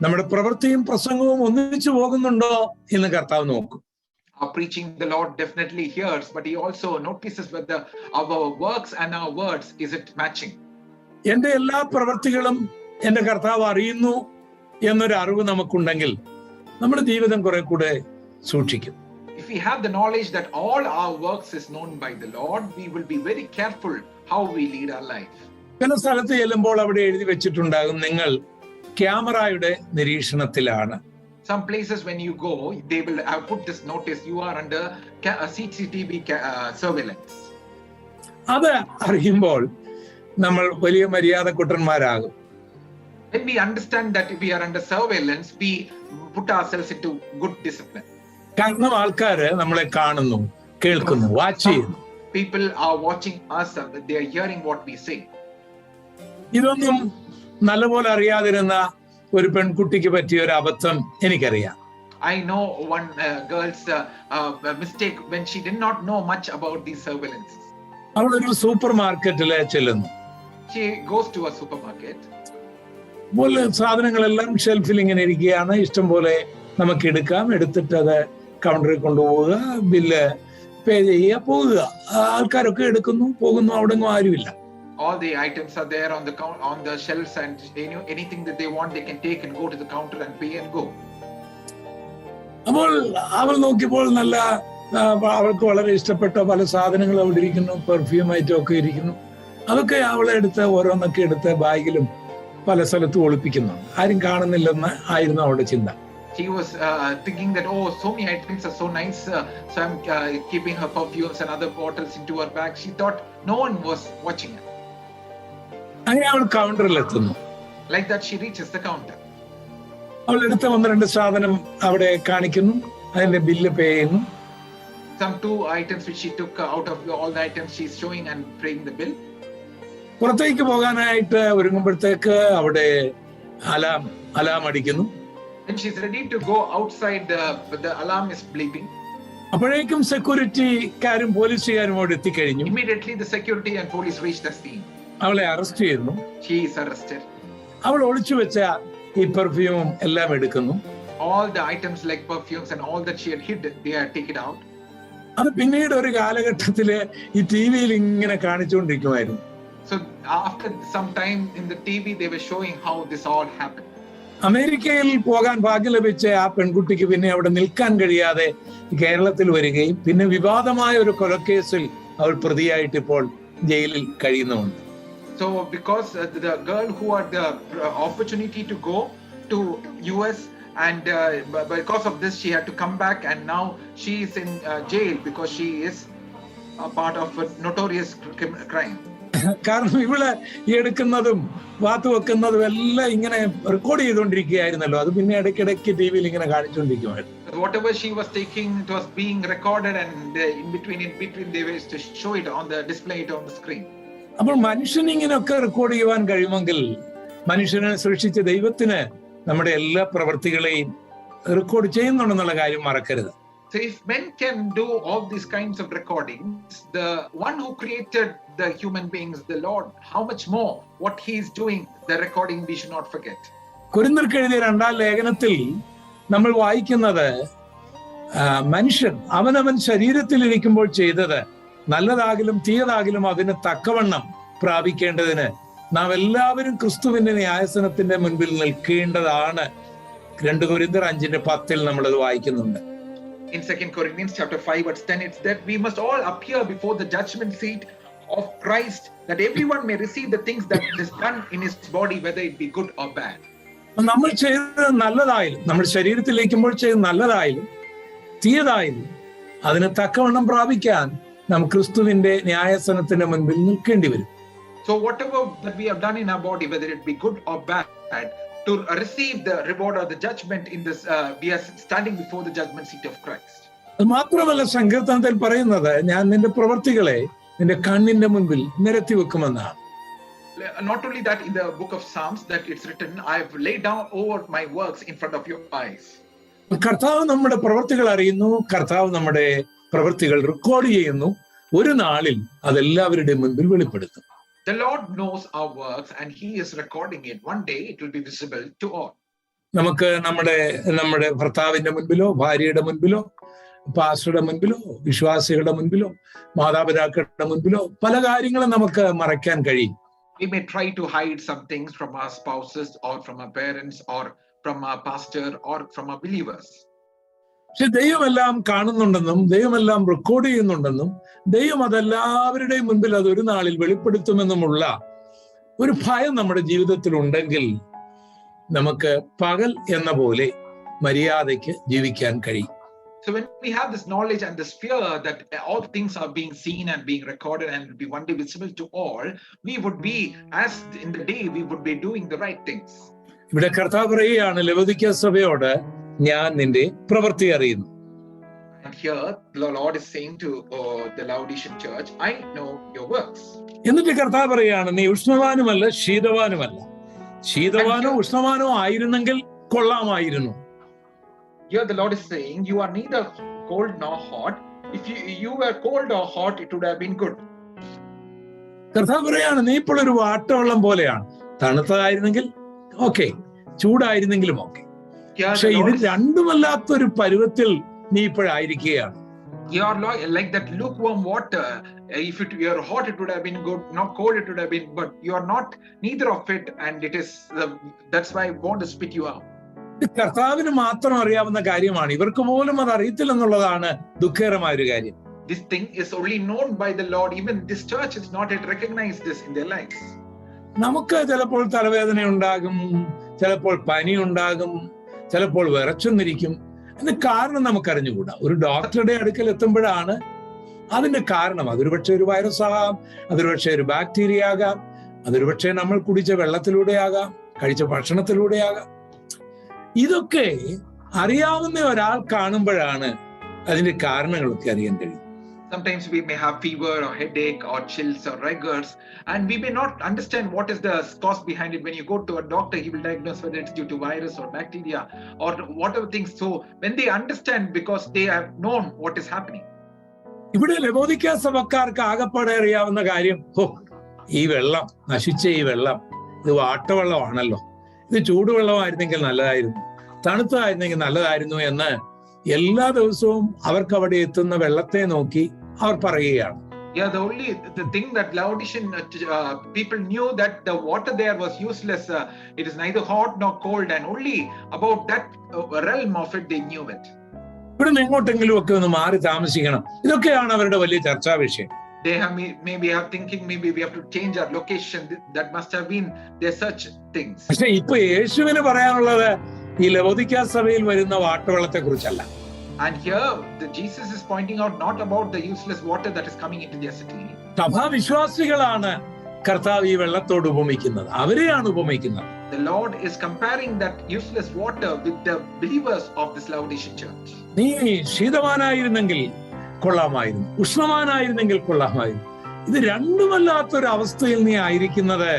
നമ്മുടെ പ്രവൃത്തിയും പ്രസംഗവും ഒന്നിച്ചു പോകുന്നുണ്ടോ എന്ന് കർത്താവ് നോക്കും. Our preaching the Lord definitely hears, but he also notices whether our works and our words, is it matching. എന്റെ എല്ലാ പ്രവൃത്തികളും എന്റെ കർത്താവ് അറിയുന്നു എന്നൊരു അറിവ് നമുക്കുണ്ടെങ്കിൽ നമ്മുടെ ജീവിതം കുറെ കൂടെ സൂക്ഷിക്കും. If we have the knowledge that all our works is known by the Lord, we will be very careful how we lead our life. ചില സ്ഥലത്ത് ചെല്ലുമ്പോൾ അവിടെ എഴുതി വെച്ചിട്ടുണ്ടാകും, നിങ്ങൾ ക്യാമറയുടെ നിരീക്ഷണത്തിലാണ്. Some places when you go, they will have put this notice, you are under CCTV surveillance. അത് അറിയുമ്പോൾ നമ്മൾ വലിയ മര്യാദക്കുട്ടന്മാരാകും. When we understand that we are under surveillance, we put ourselves into good discipline. കാരണം ആൾക്കാര് നമ്മളെ കാണുന്നു, കേൾക്കുന്നു, വാച്ച് ചെയ്യുന്നു. People are watching us, they are hearing what we say. ഇതൊന്നും നല്ലപോലെ അറിയാതിരുന്ന ഒരു പെൺകുട്ടിക്ക് പറ്റിയ ഒരു അബദ്ധം എനിക്കറിയാം. I know one girl's mistake when she did not know much about these surveillances. അവൾ ഒരു സൂപ്പർ മാർക്കറ്റില് ചെല്ലുന്നു. She goes to a supermarket. അപ്പോൾ സാധനങ്ങളെല്ലാം ഷെൽഫിൽ ഇങ്ങനെ ഇരിക്കുകയാണ്, ഇഷ്ടം പോലെ നമുക്ക് എടുക്കാം, എടുത്തിട്ട് അത് കൗണ്ടറിൽ കൊണ്ടുപോവുക, ബില്ല് പേ ചെയ്യുക, പോകുക. ആൾക്കാരൊക്കെ എടുക്കുന്നു, പോകുന്നു, അവിടെ ആരുമില്ല. All the items are there on the shelves, and anything that they want they can take and go to the counter and pay and go. അപ്പോൾ അവൾ നോക്കിയപ്പോൾ നല്ല അവൾക്ക് വളരെ ഇഷ്ടപ്പെട്ട പല സാധനങ്ങൾ അവിടെ ഇരിക്കുന്നു, പെർഫ്യൂം ഐറ്റം ഒക്കെ ഇരിക്കുന്നു. അതൊക്കെ അവളെ എടുത്ത് ഓരോന്നൊക്കെ എടുത്ത് ബാഗിലും പല സ്ഥലത്തും ഒളിപ്പിക്കുന്നുണ്ട്. ആരും കാണുന്നില്ലെന്ന് ആയിരുന്നു അവളുടെ ചിന്ത. She was thinking that, oh, so many items are so nice, so I'm keeping her perfumes and other bottles into her bag. She thought no one was watching her. അങ്ങനെ അവൾ കൗണ്ടറിൽ എത്തുന്നു. Like that she reaches the counter. അവൾ എടുത്ത 1-2 സാധനം അവിടെ കാണിക്കുന്നു, അതിന്റെ ബില്ല് പേ ചെയ്യുന്നു. Some 2 items which she took out of all the items she's showing and paying the bill. പുറത്തേക്ക് പോകാനായിട്ട് ഒരുങ്ങുമ്പോഴത്തേക്ക് അവിടെ അലാം അടിക്കുന്നു. When she's ready to go outside, the alarm is bleeping. അപ്പോഴേക്കും സെക്യൂരിറ്റിക്കാരും പോലീസുകാരും അവിടെ എത്തിക്കഴിഞ്ഞു. Immediately the security and police reached the scene. അവളെ arrest ചെയ്യുന്നു. She is arrested. അവൾ ഒളിച്ചു വെച്ച ഈ പെർഫ്യൂമും എല്ലാം എടുക്കുന്നു. All the items like perfumes and all that she had hid, they are taken out. അത് പിന്നീട് ഒരു കാലഘട്ടത്തില് ഈ ടിവിയിൽ ഇങ്ങനെ കാണിച്ചുകൊണ്ടിരിക്കുമായിരുന്നു. So after some time in the TV they were showing how this all happened. അമേരിക്കയിൽ പോകാൻ ഭാഗ്യം ലഭിച്ച ആ പെൺകുട്ടിക്ക് പിന്നെ അവിടെ നിൽക്കാൻ കഴിയാതെ കേരളത്തിൽ വരികയും പിന്നെ വിവാദമായ ഒരു കൊലക്കേസിൽ അവൾ പ്രതിയായിട്ട് ഇപ്പോൾ ജയിലിൽ കഴിയുന്നുണ്ട്. So because the girl who had the opportunity to go to US, and because of this she had to come back, and now she is in jail because she is a part of a notorious crime. കാരണം ഇവള് എടുക്കുന്നതും വാത്ത് വെക്കുന്നതും എല്ലാം ഇങ്ങനെ record ചെയ്തുകൊണ്ടിരിക്കുകയായിരുന്നല്ലോ. അത് പിന്നെ ഇടയ്ക്കിടയ്ക്ക് ടിവിയിൽ ഇങ്ങനെ കാണിച്ചുകൊണ്ടിരിക്കുമായിരുന്നു. Whatever she was taking, it was being recorded, and in between they were to show it on the display it on the screen. അപ്പോൾ മനുഷ്യൻ ഇങ്ങനെയൊക്കെ റെക്കോർഡ് ചെയ്യുവാൻ കഴിയുമെങ്കിൽ മനുഷ്യനെ സൃഷ്ടിച്ച ദൈവത്തിന് നമ്മുടെ എല്ലാ പ്രവൃത്തികളെയും റെക്കോർഡ് ചെയ്യുന്നുണ്ടെന്നുള്ള കാര്യം മറക്കരുത്. So if men can do all these kinds of recordings, the one who created the human beings, the Lord, how much more what he is doing, the recording we should not forget. കൊരിന്ത്യർക്ക് എഴുതിയ 2-ാം ലേഖനത്തിൽ നമ്മൾ വായിക്കുന്നത് മനുഷ്യൻ അവനവൻ ശരീരത്തിലിരിക്കുമ്പോൾ ചെയ്തത് നല്ലതാകിലും തീയതാകിലും അതിന് തക്കവണ്ണം പ്രാപിക്കേണ്ടതിന് നാം എല്ലാവരും ക്രിസ്തുവിന്റെ ന്യായാസനത്തിന്റെ മുൻപിൽ നിൽക്കേണ്ടതാണ്. 2 കൊരിന്ത്യർ 5:10 നമ്മളത് വായിക്കുന്നുണ്ട്. In 2 Corinthians chapter 5 verse 10, it's that we must all appear before the judgment seat of Christ, that everyone may receive the things that is done in his body, whether it be good or bad. നമ്മൾ ചെയ്തത് നല്ലതായാലും, നമ്മൾ ശരീരത്തിലേക്കുമ്പോൾ ചെയ്ത് നല്ലതായാലും തീയതായാലും അതിന് തക്കവണ്ണം പ്രാപിക്കാൻ നാം ക്രിസ്തുവിന്റെ ന്യായാസനത്തിന്റെ മുൻപിൽ നിൽക്കേണ്ടി വരും. So whatever that we have done in our body, whether it be good or bad, to receive the reward or the judgment in this, we are standing before the judgment seat of Christ. അത് മാത്രമല്ല സങ്കീർത്തനത്തിൽ പറയുന്നത്, ഞാൻ നിന്റെ പ്രവൃത്തികളെ നിന്റെ കണ്ണിന്റെ മുൻപിൽ നിരത്തി വെക്കുമെന്നാണ്. Not only that, in the book of Psalms that it's written, I have laid down over my works in front of your eyes. കർത്താവ് നമ്മുടെ പ്രവൃത്തികൾ അറിയുന്നു, കർത്താവ് നമ്മുടെ പ്രവൃത്തികൾ റെക്കോർഡ് ചെയ്യുന്നു. ഒരു നാളിൽ അതെല്ലാവരുടെയും മുൻപിൽ വെളിപ്പെടുത്തും. The Lord knows our works and he is recording it. One day it will be visible to all. നമുക്ക് നമ്മുടെ ഭർത്താവിന്റെ മുൻപിലോ ഭാര്യയുടെ മുൻപിലോ പാസ്റ്ററുടെ മുൻപിലോ വിശ്വാസികളുടെ മുൻപിലോ മാതാപിതാക്കളുടെ മുൻപിലോ പല കാര്യങ്ങളും നമുക്ക് മറയ്ക്കാൻ കഴിയും. We may try to hide some things from our spouses or from our parents or from our pastor or from our believers. പക്ഷെ ദൈവമെല്ലാം കാണുന്നുണ്ടെന്നും ദൈവമെല്ലാം റെക്കോർഡ് ചെയ്യുന്നുണ്ടെന്നും ദൈവം അതെല്ലാവരുടെയും മുൻപിൽ അത് ഒരു നാളിൽ വെളിപ്പെടുത്തുമെന്നുമുള്ള ഒരു ഭയം നമ്മുടെ ജീവിതത്തിൽ ഉണ്ടെങ്കിൽ നമുക്ക് പകൽ എന്ന പോലെ മര്യാദയ്ക്ക് ജീവിക്കാൻ കഴിയും. So when we have this knowledge and this fear that all things are being seen and being recorded and will be one day visible to all, we would be, as in the day, we would be doing the right things. ഇവിടെ കർത്താവ് പറയുകയാണ് ലവോദിക്ക സഭയോട്, ഞാൻ നിന്റെ പ്രവൃത്തി അറിയുന്നു. And here the Lord is saying to the Laodicean church, I know your works. എന്നിട്ട് കർത്താവ് പറയുകയാണ്, നീ ഉഷ്ണവാനുമല്ല ശീതവാനുമല്ല. ശീതവാനോ ഉഷ്ണവാനോ ആയിരുന്നെങ്കിൽ കൊള്ളാമായിരുന്നു. Here the Lord is saying, you are neither cold nor hot. If you were cold or hot, it would have been good. കർത്താവ് പറയാണ്, നീ ഇപ്പോൾ ഒരു വാട്ടവെള്ളം പോലെയാണ്. തണുത്തതായിരുന്നെങ്കിൽ ഓക്കെ, ചൂടായിരുന്നെങ്കിലും ഓക്കെ. പക്ഷെ ഇത് രണ്ടുമല്ലാത്തൊരു പരുവത്തിൽ നീ ഇപ്പോഴായിരിക്കുകയാണ്. You are like that lukewarm water. If you are hot, it would have been good. Not cold, it would have been. But you are not neither of it, and it is. That's why I want to spit you out. കർത്താവിന് മാത്രം അറിയാവുന്ന കാര്യമാണ്. ഇവർക്ക് പോലും അത് അറിയത്തില്ലെന്നുള്ളതാണ് ദുഃഖകരമായ ഒരു കാര്യം. This thing is only known by the Lord. Even this church is not yet recognized this in their lives. നമുക്ക് ചിലപ്പോൾ തലവേദന ഉണ്ടാകും, ചിലപ്പോൾ പനി ഉണ്ടാകും, ചിലപ്പോൾ വിറച്ചെന്നിരിക്കും. അതിന് കാരണം നമുക്കറിഞ്ഞുകൂടാ. ഒരു ഡോക്ടറുടെ അടുക്കൽ എത്തുമ്പോഴാണ് അതിന്റെ കാരണം. അതൊരു പക്ഷേ ഒരു വൈറസ് ആകാം, അതൊരു പക്ഷേ ഒരു ബാക്ടീരിയ ആകാം, അതൊരു പക്ഷേ നമ്മൾ കുടിച്ച വെള്ളത്തിലൂടെ ആകാം, കഴിച്ച ഭക്ഷണത്തിലൂടെ ആകാം. ഇതൊക്കെ അറിയാവുന്ന ഒരാൾ കാണുമ്പോഴാണ് അതിന്റെ കാരണങ്ങളൊക്കെ അറിയാൻ കഴിയും. Sometimes we may have fever or headache or chills or rigors, and we may not understand what is the cause behind it. When you go to a doctor, he will diagnose whether it's due to virus or bacteria or whatever things. So when they understand, because they have known what is happening. ഇവിടെ ലവോദിക്ക സഭക്കാർക്ക് ആകപ്പാടെ അറിയാവുന്ന കാര്യം, ഈ വെള്ളം, നശിച്ച ഈ വെള്ളം, ഇത് വാട്ടവെള്ളമാണല്ലോ, ഇത് ചൂടുവെള്ളമായിരുന്നെങ്കിൽ നല്ലതായിരുന്നു, തണുത്തതായിരുന്നെങ്കിൽ നല്ലതായിരുന്നു എന്ന് എല്ലാ ദിവസവും അവർക്ക് അവിടെ എത്തുന്ന വെള്ളത്തെ നോക്കി അവർ പറയുകയാണ്. Yeah, the thing that Laodicean people knew that the water there was useless. It is neither hot nor cold, and only about that realm of it they knew it. ഇവിടെ എങ്ങോട്ടെങ്കിലും ഒക്കെ ഒന്ന് മാറി താമസിക്കണം, ഇതൊക്കെയാണ് അവരുടെ വലിയ ചർച്ചാ വിഷയം. They have maybe have thinking maybe we have to change our location. That must have been their such things. പക്ഷെ ഇപ്പൊ യേശുവിന് പറയാനുള്ളത് ഈ ലവോദിക്ക സഭയിൽ വരുന്ന വാട്ടവെള്ളത്തെ കുറിച്ചല്ല. And here Jesus is pointing out not about the useless water that is coming into their city. സഭാവിശ്വാസികളാണ് കർത്താവ് ഈ വെള്ളത്തോട് ഉപമിക്കുന്നത്, അവരെയാണ് ഉപമിക്കുന്നത്. The Lord is comparing that useless water with the believers of this Laodicean church. നീ ശീതവാനായിരുന്നെങ്കിൽ കൊള്ളാമായിരുന്നു, ഉഷ്ണവാനായിരുന്നെങ്കിൽ കൊള്ളാമായിരുന്നു. ഇത് രണ്ടുമല്ലാത്തൊരു അവസ്ഥയിൽ നീ ആയിരിക്കുന്നത്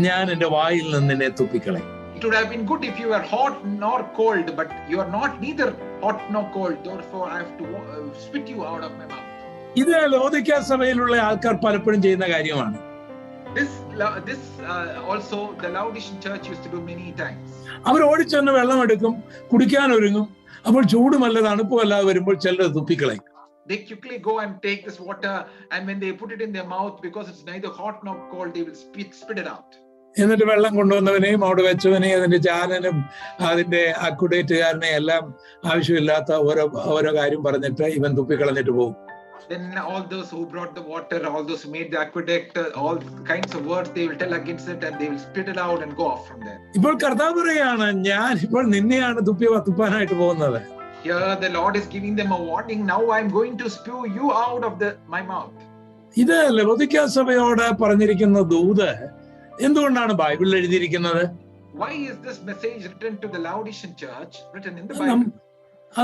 ഞാൻ എന്റെ വായിൽ നിന്ന് നിന്നെ തുപ്പിക്കളെ. It would have been good if you were hot nor cold, but you are not neither hot nor cold. Therefore, I have to spit you out of my mouth. ഇത് ലവോദിക്ക സഭയിലുള്ള ആൾക്കാർ പലപ്പോഴും ചെയ്യുന്ന കാര്യമാണ്. This also the Laodicean church used to do many times. അവർ ഓടിച്ചെന്ന് വെള്ളം എടുക്കും, കുടിക്കാൻ ഒരുങ്ങും. അപ്പോൾ ചൂടുമല്ല തണുപ്പുമല്ലാതെ വരുമ്പോൾ ചിലർ തുപ്പിക്കളയും. They quickly go and take this water, and when they put it in their mouth, because it's neither hot nor cold, they will spit it out. എന്നിട്ട് വെള്ളം കൊണ്ടുവന്നവനെയും അവിടെ വെച്ചവനെയും അതിന്റെ ചാലനും അതിന്റെ അക്യുഡേറ്റുകാരനെയും എല്ലാം ആവശ്യമില്ലാത്ത ഓരോ കാര്യം പറഞ്ഞിട്ട് ഇവൻ തുപ്പിക്കളഞ്ഞിട്ട് പോകും. Then all those who brought the water, all those who made the aqueduct, all kinds of words they will tell against it, and they will spit it out and go off from there. ഇപ്പോൾ കർത്താവ് പറയാണ്, ഞാൻ ഇപ്പോൾ നിന്നെയാണ് തുപ്പാനായിട്ട് പോകുന്നത്. Here the Lord is giving them a warning. Now I am going to spew you out of my mouth. ഇത് ലവോദിക്ക സഭയോട് പറഞ്ഞിരിക്കുന്ന ദൂത് എന്തുകൊണ്ടാണ് ബൈബിളിൽ എഴുതിയിരിക്കുന്നത്? Why is this message written to the Laodicean church, written in the Bible?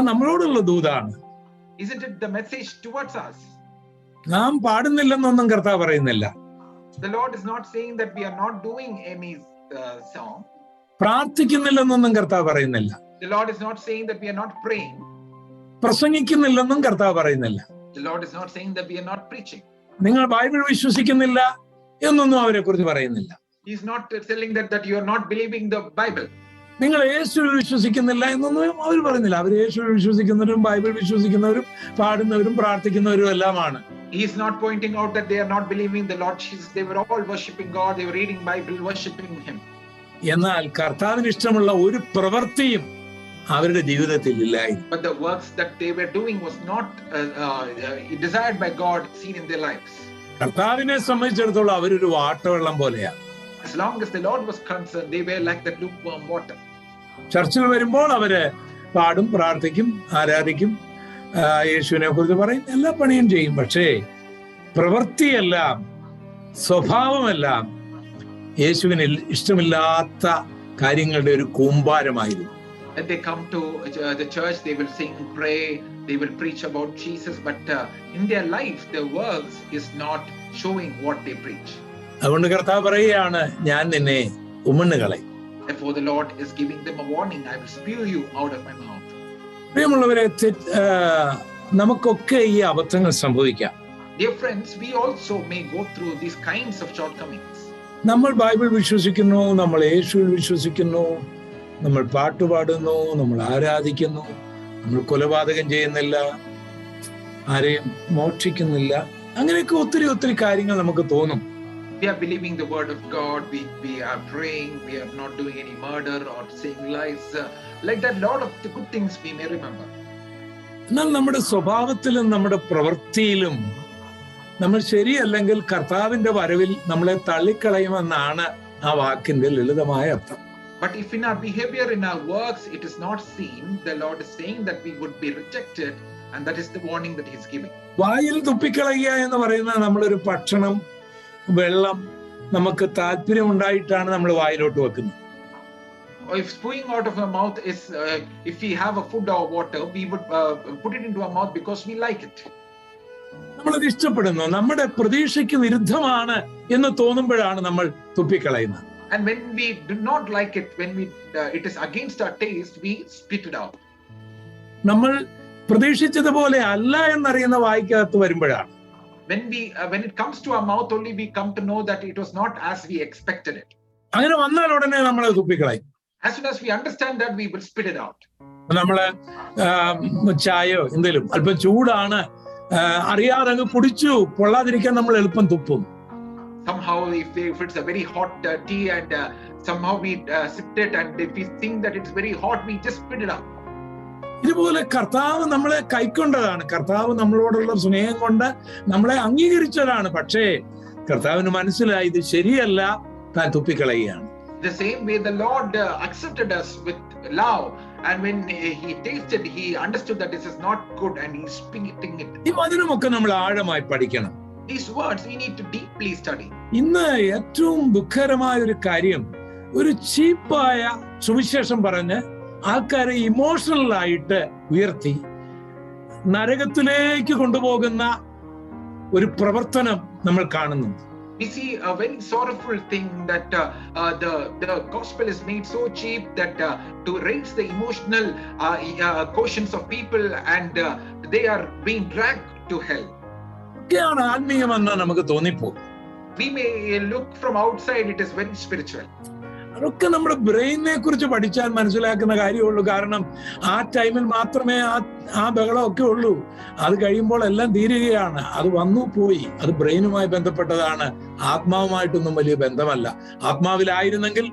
നമ്മളോടുള്ള ദൂതാണ്. Isn't it the message towards us? നാം പാടുന്നില്ലെന്നൊന്നും കർത്താവ് പറയുന്നില്ല. The Lord is not saying that we are not doing any song. പ്രാർത്ഥിക്കുന്നില്ലെന്നൊന്നും കർത്താവ് പറയുന്നില്ല. The Lord is not saying that we are not praying. പ്രസംഗിക്കുന്നില്ലെന്നും കർത്താവ് പറയുന്നില്ല. The Lord is not saying that we are not preaching. നിങ്ങൾ Bible വിശ്വസിക്കുന്നില്ല എന്നൊന്നും അവരെ കുറിച്ച് പറയുന്നില്ല. He is not telling that you are not believing the Bible. നിങ്ങൾ യേശുവിൽ വിശ്വസിക്കുന്നില്ല എന്നൊന്നും അവർ പറയുന്നില്ല. അവർ യേശുവിൽ വിശ്വസിക്കുന്നവരും ബൈബിൾ വിശ്വസിക്കുന്നവരും പാടുന്നവരും പ്രാർത്ഥിക്കുന്നവരും എല്ലാമാണ്. He is not pointing out that they are not believing the Lord Jesus. They were all worshiping God. They were reading Bible, worshiping Him. എന്നാൽ കർത്താവിന് ഇഷ്ടമുള്ള ഒരു പ്രവൃത്തിയും അവരുടെ ജീവിതത്തിൽ ഇല്ലായിരുന്നു. But the works that they were doing was not desired by God, seen in their lives. കർത്താവിനെ സംബന്ധിച്ചിടത്തോളം അവരൊരു വാട്ടവെള്ളം പോലെയാണ്. As long as the Lord was concerned, they were like that lukewarm water. ചർച്ചിൽ വരുമ്പോൾ അവര് പാടും, പ്രാർത്ഥിക്കും, ആരാധിക്കും, യേശുവിനെ കുറിച്ച് പറയും, എല്ലാ പണിയും ചെയ്യും. പക്ഷേ പ്രവൃത്തിയെല്ലാം സ്വഭാവമെല്ലാം യേശുവിന് ഇഷ്ടമില്ലാത്ത കാര്യങ്ങളുടെ ഒരു കൂമ്പാരമായിരുന്നു. When they come to the church, they will sing, pray, they will preach about Jesus, but in their life, their works is not showing what they preach. അതുകൊണ്ട് കർത്താവ് പറയുകയാണ്, ഞാൻ നിന്നെ ഉമിണ്ണുകളയും. Therefore the Lord is giving them a warning. I will spew you out of my mouth. പ്രിയമുള്ളവരെ, നമുക്കൊക്കെ ഈ അബദ്ധങ്ങൾ സംഭവിക്കാം. Dear friends, we also may go through these kinds of shortcomings. നമ്മൾ ബൈബിൾ വിശ്വസിക്കുന്നു, നമ്മൾ യേശുവിൽ വിശ്വസിക്കുന്നു, നമ്മൾ പാട്ടുപാടുന്നു, നമ്മൾ ആരാധിക്കുന്നു, നമ്മൾ കൊലപാതകം ചെയ്യുന്നില്ല, ആരെയും മോഷ്ടിക്കുന്നില്ല, അങ്ങനെയൊക്കെ ഒത്തിരി കാര്യങ്ങൾ നമുക്ക് തോന്നും. We are believing the word of God. We are praying. We are not doing any murder or saying lies. Like that, lot of the good things we may remember. എന്നാൽ നമ്മുടെ സ്വഭാവത്തിലും നമ്മുടെ പ്രവൃത്തിയിലും നമ്മൾ ശരിയല്ലെങ്കിൽ കർത്താവിന്റെ വരവിൽ നമ്മളെ തള്ളിക്കളയുമെന്നാണ് ആ വാക്കിന്റെ ലളിതമായ അർത്ഥം. But if in our behavior, in our works, it is not seen, the Lord is saying that we would be rejected, and that is the warning that He is giving. വായിൽ തുപ്പിക്കളയുക എന്ന് പറയുന്നത് നമ്മളൊരു ഭക്ഷണം, വെള്ളം നമുക്ക് താല്പര്യമുണ്ടായിട്ടാണ് നമ്മൾ വായിലോട്ട് വെക്കുന്നത്. If spewing out of our mouth is, if we have a food or water, we would put it into our mouth because we like it. നമ്മളത് ഇഷ്ടപ്പെടുന്നു, നമ്മുടെ പ്രതീക്ഷയ്ക്ക് വിരുദ്ധമാണ് എന്ന് തോന്നുമ്പോഴാണ് നമ്മൾ തുപ്പിക്കളയുന്നത്. And when we do not like it, when it is against our taste, we spit it out. നമ്മൾ പ്രതീക്ഷിച്ചതുപോലെ അല്ല എന്നറിയുന്ന വായിക്കകത്ത് വരുമ്പോഴാണ്. When it comes to our mouth, only we come to know that it was not as we expected it. അങ്ങനെ വന്നാൽ ഉടനെ നമ്മൾ തുപ്പിക്കളയും. As soon as we understand that, we will spit it out. നമ്മള് ചായയോ എന്തെങ്കിലും അല്പം ചൂടാണ്, അറിയാതെ അങ്ങ് കുടിച്ചു, പൊള്ളാതിരിക്കാൻ നമ്മൾ എളുപ്പം തുപ്പും. Somehow, if it's a very hot tea and somehow we sipped it, and if we think that it's very hot, we just spit it out. ഇതുപോലെ കർത്താവ് നമ്മളെ കൈക്കൊണ്ടതാണ്, കർത്താവ് നമ്മളോടുള്ള സ്നേഹം കൊണ്ട് നമ്മളെ അംഗീകരിച്ചതാണ്. പക്ഷേ കർത്താവിന് മനസ്സിലായി ഇത് ശരിയല്ല, താൻ തുപ്പിക്കളയുകയാണ്. The same way the Lord accepted us with love, and when He tasted, He understood that this is not good, and He's spitting it. ഈ വചനമൊക്കെ നമ്മൾ ആഴമായി പഠിക്കണം. These words we need to deeply study. ഇന്ന് ഏറ്റവും ദുഃഖകരമായ ഒരു കാര്യം, ഒരു ചീപ്പായ സുവിശേഷം പറഞ്ഞ് ആൾക്കാരെ ഇമോഷണൽ ആയിട്ട് ഉയർത്തി നരകത്തിലേക്ക് കൊണ്ടുപോകുന്ന ഒരു പ്രവർത്തനം നമ്മൾ കാണുന്നുണ്ട്. We see a very sorrowful thing that the gospel is made so cheap that to raise the emotional quotients of people, and they are being dragged to hell. ഒക്കെയാണ് ആത്മീയമെന്ന് നമുക്ക് തോന്നിപ്പോകും. We may look from outside, it is very spiritual. അതൊക്കെ നമ്മുടെ ബ്രെയിനിനെ കുറിച്ച് പഠിച്ചാൽ മനസ്സിലാക്കുന്ന കാര്യമുള്ളൂ. കാരണം ആ ടൈമിൽ മാത്രമേ ആ ബഹളമൊക്കെ ഉള്ളൂ. അത് കഴിയുമ്പോൾ എല്ലാം തീരുകയാണ്. അത് വന്നു പോയി. അത് ബ്രെയിനുമായി ബന്ധപ്പെട്ടതാണ്, ആത്മാവുമായിട്ടൊന്നും വലിയ ബന്ധമല്ല. ആത്മാവിലായിരുന്നെങ്കിൽ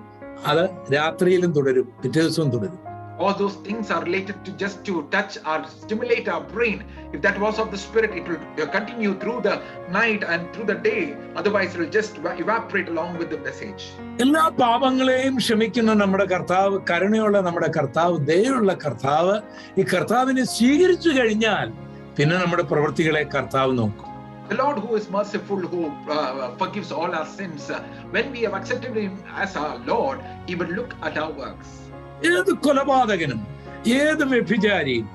അത് രാത്രിയിലും തുടരും, പിറ്റേ ദിവസവും തുടരും. All those things are related to just to touch or stimulate our brain. If that was of the spirit, it will continue through the night and through the day. Otherwise, it will just evaporate along with the message. എല്ലാ പാപങ്ങളെയും ക്ഷമിക്കുന്ന നമ്മുടെ കർത്താവ്, കരുണയുള്ള നമ്മുടെ കർത്താവ്, ദയയുള്ള കർത്താവ്, ഈ കർത്താവിനെ സ്വീകരിച്ചു കഴിഞ്ഞാൽ പിന്നെ നമ്മുടെ പ്രവൃത്തികളെ കർത്താവ് നോക്കും. The Lord who is merciful, who forgives all our sins, when we have accepted him as our Lord, he will look at our works. ഏത് കൊലപാതകനും, ഏത് വ്യഭിചാരിയും,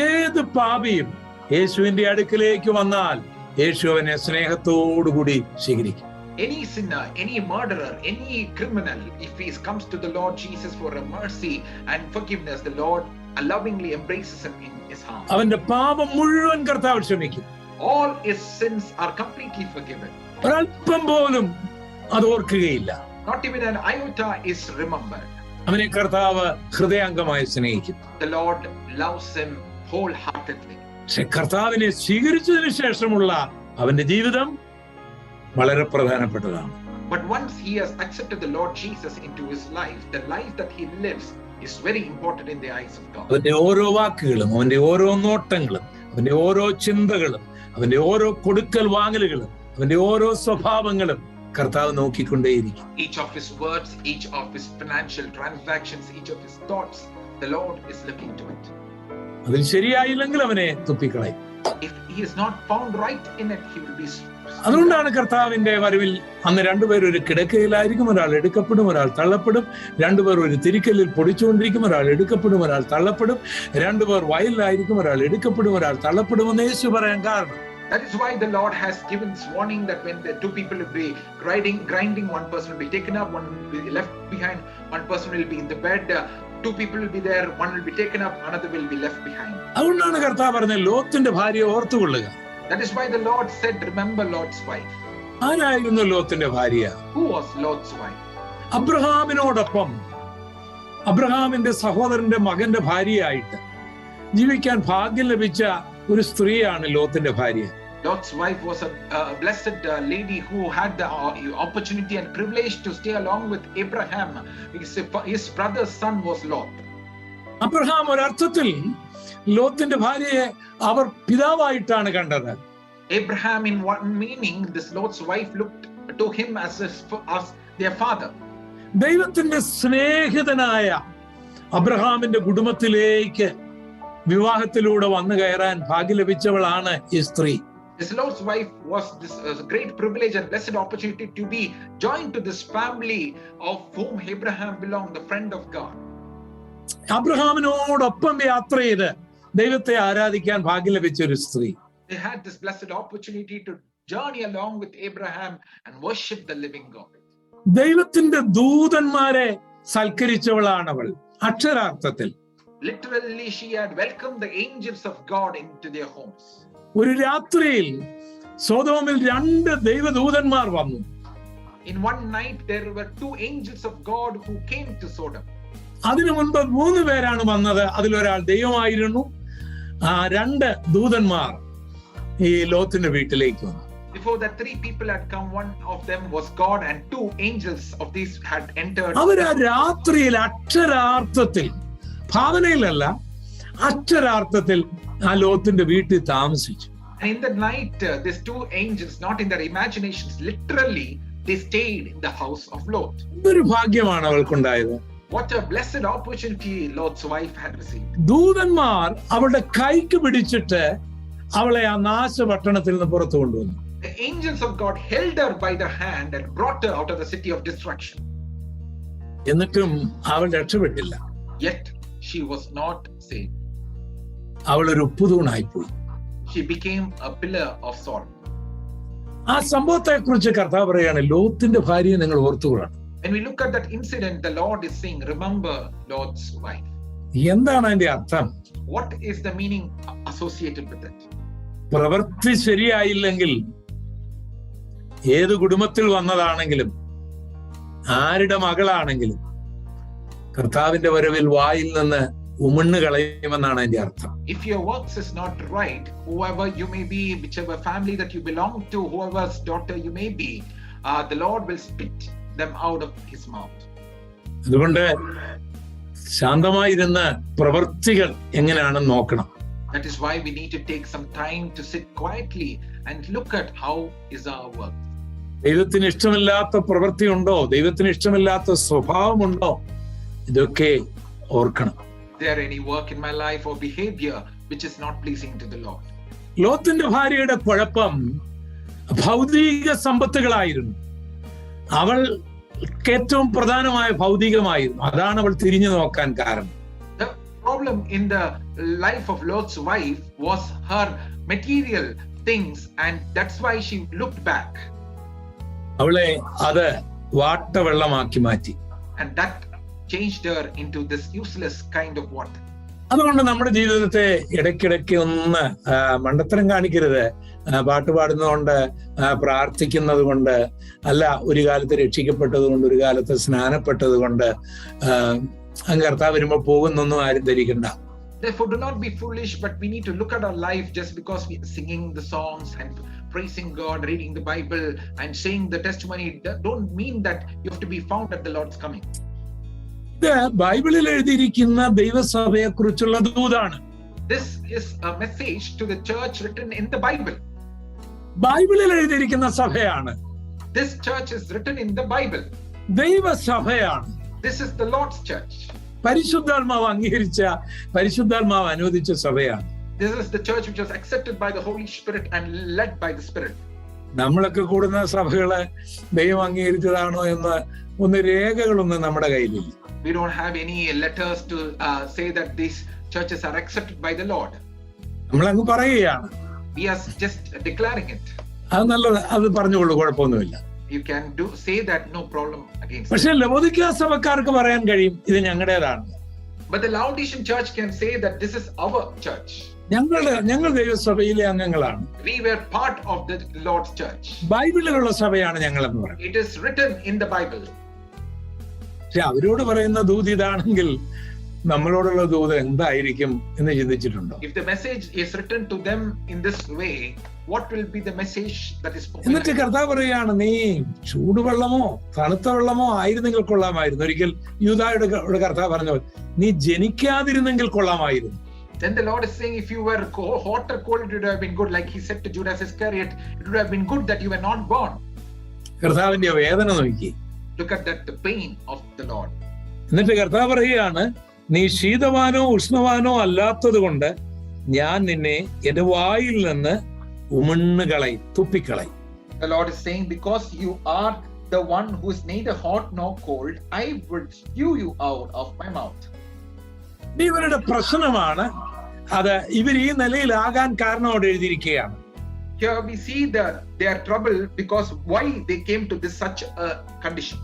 ഏത് പാപിയും യേശുവിന്റെ അടുക്കിലേക്ക് വന്നാൽ യേശു അവനെ സ്നേഹത്തോടുകൂടി സ്വീകരിക്കും. Any sinner, any murderer, any criminal, if he comes to the Lord Jesus for a mercy and forgiveness, the Lord lovingly embraces him in his arms. അവന്റെ പാപം മുഴുവൻ കർത്താവ് ക്ഷമിക്കും. All his sins are completely forgiven. ഒരല്പം പോലും അത് ഓർക്കുകയില്ല. Not even an iota is remembered. അവനെ കർത്താവ് ഹൃദയാംഗമായി സ്നേഹിക്കും. The Lord loves him wholeheartedly. പക്ഷെ കർത്താവിനെ സ്വീകരിച്ചതിന് ശേഷമുള്ള അവന്റെ ജീവിതം വളരെ പ്രധാനപ്പെട്ടതാണ്. But once he has accepted the Lord Jesus into his life, the life that he lives is very important in the eyes of God. അവന്റെ ഓരോ വാക്കുകളും, അവന്റെ ഓരോ നോട്ടങ്ങളും, അവന്റെ ഓരോ ചിന്തകളും, അവന്റെ ഓരോ കൊടുക്കൽ വാങ്ങലുകളും, അവന്റെ ഓരോ സ്വഭാവങ്ങളും കർത്താവ് നോക്കിക്കൊണ്ടേയിരിക്കും. Each of his words, each of his financial transactions, each of his thoughts, the Lord is looking to it. അതിൽ ശരിയായില്ലെങ്കിൽ അവനെ തുപ്പിക്കളയും. If he is not found right in it, he will be. അതുകൊണ്ടാണ് കർത്താവിന്റെ വരവിൽ അന്ന് രണ്ടുപേർ ഒരു കിടക്കയിലായിരിക്കും, ഒരാൾ എടുക്കപ്പെടും, ഒരാൾ തള്ളപ്പെടും. രണ്ടുപേർ ഒരു തിരിക്കലിൽ പൊടിച്ചുകൊണ്ടിരിക്കും, ഒരാൾ എടുക്കപ്പെടും, ഒരാൾ തള്ളപ്പെടും. രണ്ടുപേർ വയലിലായിരിക്കും, ഒരാൾ എടുക്കപ്പെടും, ഒരാൾ തള്ളപ്പെടുമെന്ന് യേശു പറയാൻ കാരണം. That is why the Lord has given this warning that when the two people will be grinding, one person will be taken up, one will be left behind, one person will be in the bed, two people will be there, one will be taken up, another will be left behind. അതുകൊണ്ടാണ് കർത്താവ് പറഞ്ഞത് ലോത്തിന്റെ ഭാര്യയെ ഓർത്തുകൊള്ളുക. That is why the Lord said, remember Lot's wife. ആരായിരുന്നു ലോത്തിന്റെ ഭാര്യ? Who was Lot's wife? അബ്രഹാമിനോടൊപ്പം അബ്രഹാമിന്റെ സഹോദരന്റെ മകന്റെ ഭാര്യയായിട്ട് ജീവിക്കാൻ ഭാഗ്യം ലഭിച്ച ഒരു സ്ത്രീയാണ് ലോത്തിന്റെ ഭാര്യ. Lot's wife was a blessed lady who had the opportunity and privilege to stay along with Abraham because his brother's son was Lot. Abraham ഒരർത്ഥത്തിൽ ലോത്തിന്റെ ഭാര്യയെ അവർ പിതാവായിട്ടാണ് കണ്ടത്. Abraham, in one meaning, this Lot's wife looked to him as their father. ദൈവത്തിന്റെ സ്നേഹിതനായ അബ്രഹാമിന്റെ കുടുംബത്തിലേക്ക് വിവാഹത്തിലൂടെ വന്നു കയറാൻ ഭാഗ്യം ലഭിച്ചവളാണ് ഈ സ്ത്രീ. This Lot's wife was this great privilege and blessed opportunity to be joined to this family of whom Abraham belonged, the friend of God. അബ്രഹാമിനോടൊപ്പം യാത്ര ചെയ്ത് ദൈവത്തെ ആരാധിക്കാൻ ഭാഗ്യം ലഭിച്ച ഒരു സ്ത്രീ. They had this blessed opportunity to journey along with Abraham and worship the living God. ദൈവത്തിന്റെ ദൂതന്മാരെ സൽക്കരിച്ചവളാണ് അവൾ അക്ഷരാർത്ഥത്തിൽ. Literally, she had welcomed the angels of God into their homes. ഒരു രാത്രിയിൽ സോദോമിൽ 2 ദൈവദൂതന്മാർ വന്നു. In one night there were 2 angels of God who came to Sodom. അതിനു മുൻപ് 3 പേരാണ് വന്നത്. അതിലൊരാൾ ദൈവമായിരുന്നു. 2 ദൂതന്മാർ ഈ ലോത്തിന്റെ വീട്ടിലേക്ക് വന്നു. Before that 3 people had come. One of them was God and 2 angels of these had entered. അവർ ആ രാത്രിയിൽ അക്ഷരാർത്ഥത്തിൽ, ഭാവനയിലല്ല, അക്ഷരാർത്ഥത്തിൽ ആ ലോത്തിന്റെ വീട്ടിൽ താമസിച്ചു. And in the night, these 2 angels, not in their imaginations, literally, they stayed in the house of Lot. ഇതൊരു ഭാഗ്യമാണ് അവൾക്കുണ്ടായത്. What a blessed opportunity Lot's wife had received. ദൂതന്മാർ അവളുടെ കൈക്ക് പിടിച്ചിട്ട് അവളെ ആ നാശപട്ടണത്തിൽ നിന്ന് പുറത്തു കൊണ്ടുവന്നു. The angels of God held her by the hand and brought her out of the city of destruction. എന്നിട്ടും അവൾ രക്ഷപ്പെട്ടില്ല. Yet she was not saved. അവൾ ഒരു ഉപ്പുതൂണായിപ്പോയി. She became a pillar of salt. ആ സംഭവത്തെ കുറിച്ച് കർത്താവ് പറയാണ്, ലോത്തിന്റെ ഭാര്യയെ നിങ്ങൾ ഓർത്തുകൊള്ളണം. When we look at that incident, the Lord is saying, remember Lot's wife. എന്താണ് അതിന്റെ അർത്ഥം? What is the meaning associated with it? പ്രവൃത്തി ശരിയായില്ലെങ്കിൽ ഏത് കുടുംബത്തിൽ വന്നതാണെങ്കിലും ആരുടെ മകളാണെങ്കിലും കർത്താവിന്റെ വരവിൽ വായിൽ നിന്ന് ഉമിണ്ണു കളയുമെന്നാണ് അതിന്റെ അർത്ഥം. If your works is not right, whoever you may be, whichever family that you belong to, whoever's daughter you may be, the Lord will spit them out of his mouth. അതുകൊണ്ട് ശാന്തമായിരുന്ന പ്രവൃത്തികൾ എങ്ങനെയാണെന്ന് നോക്കണം. That is why we need to take some time to sit quietly and look at how is our work. ദൈവത്തിന് ഇഷ്ടമില്ലാത്ത പ്രവൃത്തി ഉണ്ടോ, ദൈവത്തിന് ഇഷ്ടമില്ലാത്ത സ്വഭാവമുണ്ടോ, ഇതൊക്കെ ഓർക്കണം. Is there any work in my life or behavior which is not pleasing to the Lord? ലോത്തിന്റെ ഭാര്യയുടെ കുഴപ്പം ഭൗതിക സമ്പത്തുകളായിരുന്നു. അവൾക്ക് ഏറ്റവും പ്രധാനമായ ഭൗതികമായിരുന്നു. അതാണ് അവൾ തിരിഞ്ഞു നോക്കാൻ കാരണം. The problem in the life of Lot's wife was her material things, and that's why she looked back. അവളെ അത് വാട്ടവെള്ളമാക്കി മാറ്റി. And that changed her into this useless kind of water. അതുകൊണ്ട് നമ്മുടെ ജീവിതത്തെ ഇടയ്ക്കിടയ്ക്ക് ഒന്ന് മണ്ടത്തരം കാണിക്കരുത്. പാട്ട് പാടുന്നതുകൊണ്ട്, പ്രാർത്ഥിക്കുന്നത് കൊണ്ട് അല്ല, ഒരു കാലത്ത് രക്ഷിക്കപ്പെട്ടത് കൊണ്ട്, ഒരു കാലത്ത് സ്നാനപ്പെട്ടത് കൊണ്ട് കർത്താവ് വരുമ്പോൾ പോകുന്നൊന്നും ആരും ധരിക്കണ്ട. Therefore, do not be foolish, but we need to look at our life just because we are singing the songs and praising God, reading the Bible and saying the testimony. Don't mean that you have to be found at the Lord's coming. ഇത് ബൈബിളിൽ എഴുതിയിരിക്കുന്ന ദൈവസഭയെ കുറിച്ചുള്ള ദൂതാണ്. This is a message to the church written in the Bible. ബൈബിളിൽ എഴുതിയിരിക്കുന്ന സഭയാണ്. This church is written in the Bible. ദൈവസഭയാണ്. This is the Lord's church. പരിശുദ്ധാത്മാവ് അംഗീകരിച്ച, പരിശുദ്ധാത്മാവ് അനുവദിച്ച സഭയാണ്. This is the church which was accepted by the Holy Spirit and led by the Spirit. നമ്മളൊക്കെ കൂടുന്ന സഭകള് ദൈവം അംഗീകരിച്ചതാണോ എന്ന് ഒന്ന് രേഖകളൊന്നും നമ്മുടെ കയ്യിലില്ല. We don't have any letters to say that these churches are accepted by the Lord. നമ്മളങ്ങ് പറയുകയാണ്. We are just declaring it. അത് നല്ലത്, അത് പറഞ്ഞുകൊള്ളു, കുഴപ്പമൊന്നുമില്ല. You can say that, no problem against it. പക്ഷെ ലവോദിക്ക സഭക്കാർക്ക് പറയാൻ കഴിയും, ഇത് ഞങ്ങളുടേതാണ്. But the Laodicean church can say that this is our church. ഞങ്ങൾ ദൈവസഭയിലെ അംഗങ്ങളാണ്. We were part of the Lord's church. ബൈബിളിലുള്ള സഭയാണ് ഞങ്ങളെന്ന് പറയും. It is written in the Bible. പക്ഷെ അവരോട് പറയുന്ന ദൂത് ഇതാണെങ്കിൽ നമ്മളോടുള്ള ദൂത് എന്തായിരിക്കും എന്ന് ചിന്തിച്ചിട്ടുണ്ടോ? If the message is written to them in this way, what will be the message that is spoken? എന്നിട്ട് കർത്താവ് പറയുകയാണ്, നീ ചൂടുവെള്ളമോ തണുത്ത വെള്ളമോ ആയിരുന്നെങ്കിൽ കൊള്ളാമായിരുന്നു. ഒരിക്കൽ യൂദായുടെ കർത്താവ് പറഞ്ഞു, നീ ജനിക്കാതിരുന്നെങ്കിൽ കൊള്ളാമായിരുന്നു. Then the Lord is saying, if you were hot or cold, it would have been good. Like he said to Judas Iscariot, it would have been good that you were not born. കർത്താവിന്റെ വേദന നോക്കി. Look at that, the pain of the Lord. എന്നിട്ട് കർത്താവ് പറയുകയാണ്, നീ ശീതവാനോ ഉഷ്ണവാനോ അല്ലാത്തത് കൊണ്ട് ഞാൻ നിന്നെ എന്റെ വായിൽ നിന്ന് ഉമിണ്ണുകളയും, തുപ്പിക്കളയും. The Lord is saying, because you are the one who is neither hot nor cold, I would spew you out of my mouth. ഇവരുടെ പ്രശ്നമാണ് അത്. ഇവർ ഈ നിലയിലാകാൻ കാരണം അവിടെ എഴുതിയിരിക്കുകയാണ്. Here we see their trouble because why they came to this such a condition.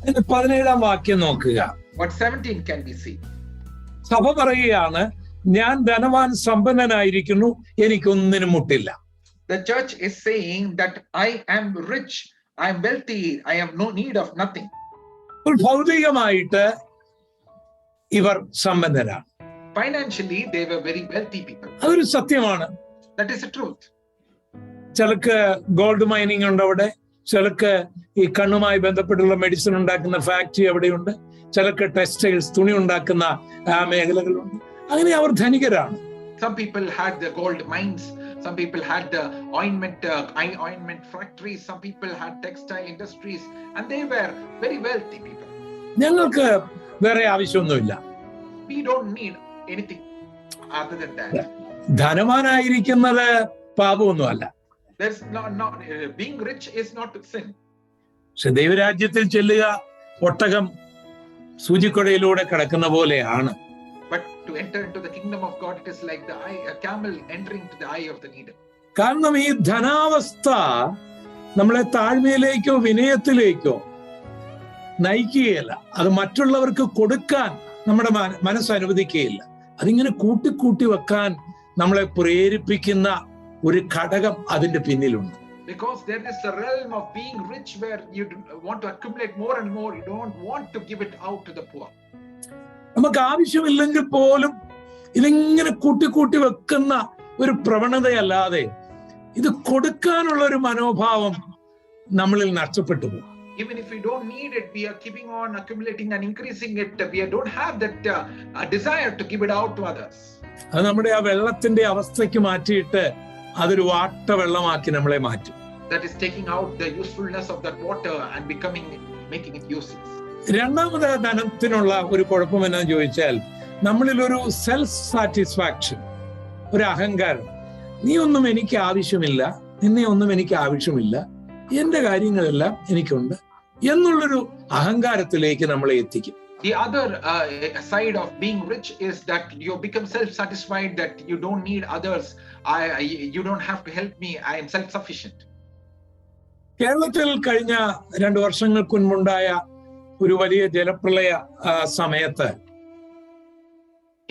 17-ാം വാക്യം നോക്കുക. What 17 can we see? സഭ പറയുകയാണ്, ഞാൻ ധനവാൻ സമ്പന്നനായിരിക്കുന്നു, എനിക്കൊന്നിനും മുട്ടില്ല. The church is saying that I am rich, I am wealthy, I have no need of nothing. ഭൗതികമായിട്ട് ഇവർ സമ്പന്നരാണ്. Financially they were very wealthy people. അതൊരു സത്യമാണ്. That is the truth. ചിലക്ക് gold mining ഉണ്ട് അവിടെ, ചിലക്ക് ഈ കണ്ണുമായി ബന്ധപ്പെട്ടുള്ള മെഡിസിൻ ഉണ്ടാക്കുന്ന ഫാക്ടറി അവിടെയുണ്ട്, ചിലക്ക് ടെക്സ്റ്റൈൽസ്, തുണി ഉണ്ടാക്കുന്ന മേഖലകളുണ്ട്. അങ്ങനെ അവർ ധനികരാണ്. Some people had the gold mines, some people had the ointment factories, some people had textile industries, and they were very wealthy people. ഞങ്ങൾക്ക് വേറെ ആവശ്യമൊന്നുമില്ല. We don't need anything other than that. ധനവാനായിരിക്കുന്നത് പാപമൊന്നുമല്ല. There's not being rich is not sin. പക്ഷെ ദൈവരാജ്യത്തിൽ ചെല്ലുക ഒട്ടകം സൂചിക്കൊടയിലൂടെ കടക്കുന്ന പോലെയാണ്. But to enter into the kingdom of God, it is like a camel entering to the eye of the needle. കാരണം ഈ ധനാവസ്ഥ നമ്മളെ താഴ്മയിലേക്കോ വിനയത്തിലേക്കോ നയിക്കുകയില്ല. അത് മറ്റുള്ളവർക്ക് കൊടുക്കാൻ നമ്മുടെ മനസ്സ് അനുവദിക്കുകയില്ല. അതിങ്ങനെ കൂട്ടിക്കൂട്ടി വെക്കാൻ നമ്മളെ പ്രേരിപ്പിക്കുന്ന ഒരു ഘടകം അതിന്റെ പിന്നിലുണ്ട്. Because there is a realm of being rich where you want to accumulate more and more. You don't want to give it out to the poor. നമുക്ക് ആവശ്യമില്ലെങ്കിൽ പോലും ഇതിങ്ങനെ കൂട്ടിക്കൂട്ടി വെക്കുന്ന ഒരു പ്രവണതയല്ലാതെ ഇത് കൊടുക്കാനുള്ള ഒരു മനോഭാവം നമ്മളിൽ നഷ്ടപ്പെട്ടു പോകും. Even if we don't need it, we are keeping on accumulating and increasing it. We don't have that desire to give it out to others. അത് നമ്മുടെ ആ വെള്ളത്തിന്റെ അവസ്ഥയ്ക്ക് മാറ്റിയിട്ട് അതൊരു വാട്ട വെള്ളമാക്കി നമ്മളെ മാറ്റും. That is taking out the usefulness of that water and making it useless. രണ്ടാമത് ധനത്തിനുള്ള ഒരു കുഴപ്പം എന്നാന്ന് ചോദിച്ചാൽ നമ്മളിൽ ഒരു സെൽഫ് സാറ്റിസ്ഫാക്ഷൻ, ഒരു അഹങ്കാരം. നീ ഒന്നും എനിക്ക് ആവശ്യമില്ല, നിന്നെ ഒന്നും എനിക്ക് ആവശ്യമില്ല, എന്റെ കാര്യങ്ങളെല്ലാം എനിക്കുണ്ട് എന്നുള്ളൊരു അഹങ്കാരത്തിലേക്ക് നമ്മളെ എത്തിക്കും. The other side of being rich is that you become self-satisfied, that you don't need others. You don't have to help me. I am self-sufficient. കേരളത്തിൽ കഴിഞ്ഞ 2 വർഷങ്ങൾക്ക് മുൻപുണ്ടായ ഒരു വലിയ ജലപ്രളയ സമയത്ത്,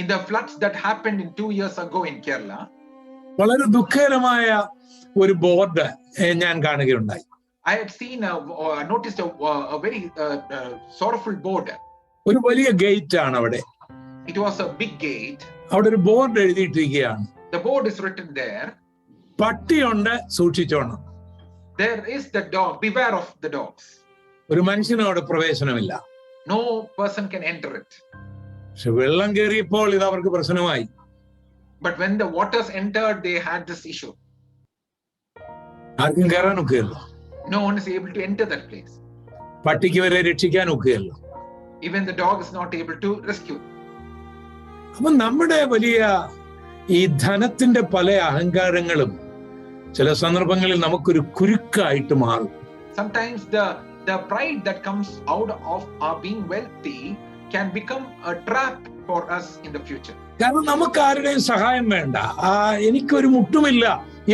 in the floods that happened in 2 years ago in Kerala, വളരെ ദുഃഖകരമായ ഒരു board ഞാൻ കാണുകയുണ്ടായി. I had seen noticed a very sorrowful board. ഒരു വലിയ ഗേറ്റ് ആണ് അവിടെ. It was a big gate. അവിടെ ഒരു ബോർഡ് എഴുതിയിട്ടിരിക്കുകയാണ്. The board is written there. പട്ടിയുണ്ട്, സൂക്ഷിച്ചോണം. There is the dog, beware of the dogs. ഒരു മനുഷ്യനും അവിടെ പ്രവേശനമില്ല. No person can enter it. പക്ഷെ വെള്ളം കയറിയപ്പോൾ ഇത് അവർക്ക് പ്രശ്നമായി. But when the waters entered, they had this issue. ആർക്കും കയറാൻ ഒക്കുകയല്ലോ. No one is able to enter that place. പട്ടിക്ക് വരെ രക്ഷിക്കാൻ ഒക്കുകയല്ലോ. Even the dog is not able to rescue. അപ്പൊ നമ്മുടെ വലിയ ഈ ധനത്തിന്റെ പല അഹങ്കാരങ്ങളും ചില സന്ദർഭങ്ങളിൽ നമുക്കൊരു കുരുക്കായിട്ട് മാറും. Sometimes the pride that comes out of our being wealthy can become a trap for us in the future. കാരണം നമുക്ക് ആരുടെയും സഹായം വേണ്ട, എനിക്കൊരു മുട്ടുമില്ല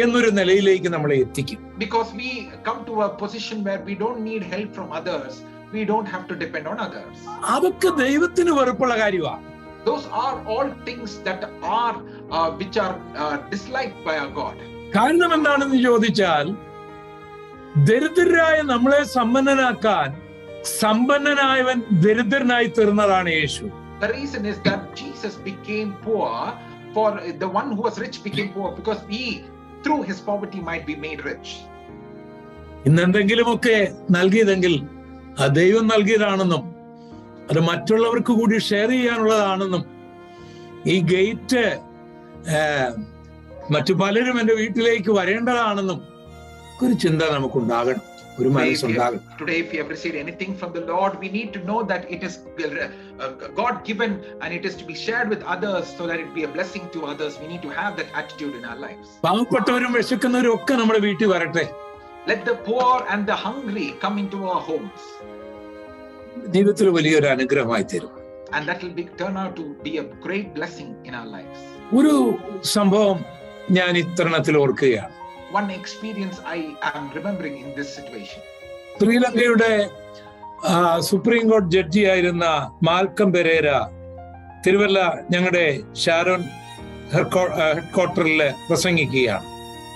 എന്നൊരു നിലയിലേക്ക് നമ്മളെ എത്തിക്കും. Because we come to a position where we don't need help from others, we don't have to depend on others. അതൊക്കെ ദൈവത്തിന് വെറുപ്പുള്ള കാര്യമാണ്. Those are all things that are which are disliked by our God. കാരണം എന്താണെന്ന് ചോദിച്ചാൽ, ദരിദ്രരായ നമ്മളെ സമ്പന്നനാക്കാൻ സമ്പന്നനായവൻ ദരിദ്രനായി തീർന്നതാണ് യേശു. The reason is that Jesus became poor for the one who was rich became poor because he through his poverty might be made rich. ഇന്നെന്തെങ്കിലുമൊക്കെ നൽകിയതെങ്കിൽ അത് ദൈവം നൽകിയതാണെന്നും അത് മറ്റുള്ളവർക്ക് കൂടി ഷെയർ ചെയ്യാനുള്ളതാണെന്നും ഈ ഗേറ്റ് മറ്റു പലരും എൻ്റെ വീട്ടിലേക്ക് വരേണ്ടതാണെന്നും ഒരു ചിന്ത നമുക്കുണ്ടാകണം, ഒരു മനസ്സുണ്ടാകണം. Today if we have received anything from the Lord, we need to know that it is God given and it is to be shared with others so that it be a blessing to others. We need to have that attitude in our lives. പാവപ്പെട്ടവരും വിശക്കുന്നവരും ഒക്കെ നമ്മുടെ വീട്ടിൽ വരട്ടെ. Let the poor and the hungry come into our homes. ജീവിതത്തിൽ വലിയൊരു അനുഗ്രഹമായി തീരും. And that will turn out to be a great blessing in our lives. ഒരു സംഭവം ഞാൻ ഇത്തരണത്തിൽ ഓർക്കുകയാണ്. One experience I am remembering in this situation. ശ്രീലങ്കയുടെ supreme കോടതി ജഡ്ജി ആയിരുന്ന മാൽക്കം പെരേര തിരുവല്ല ഞങ്ങളുടെ Sharon ഹെഡ്ക്വാർട്ടറിൽ പ്രസംഗിക്കുകയാണ്.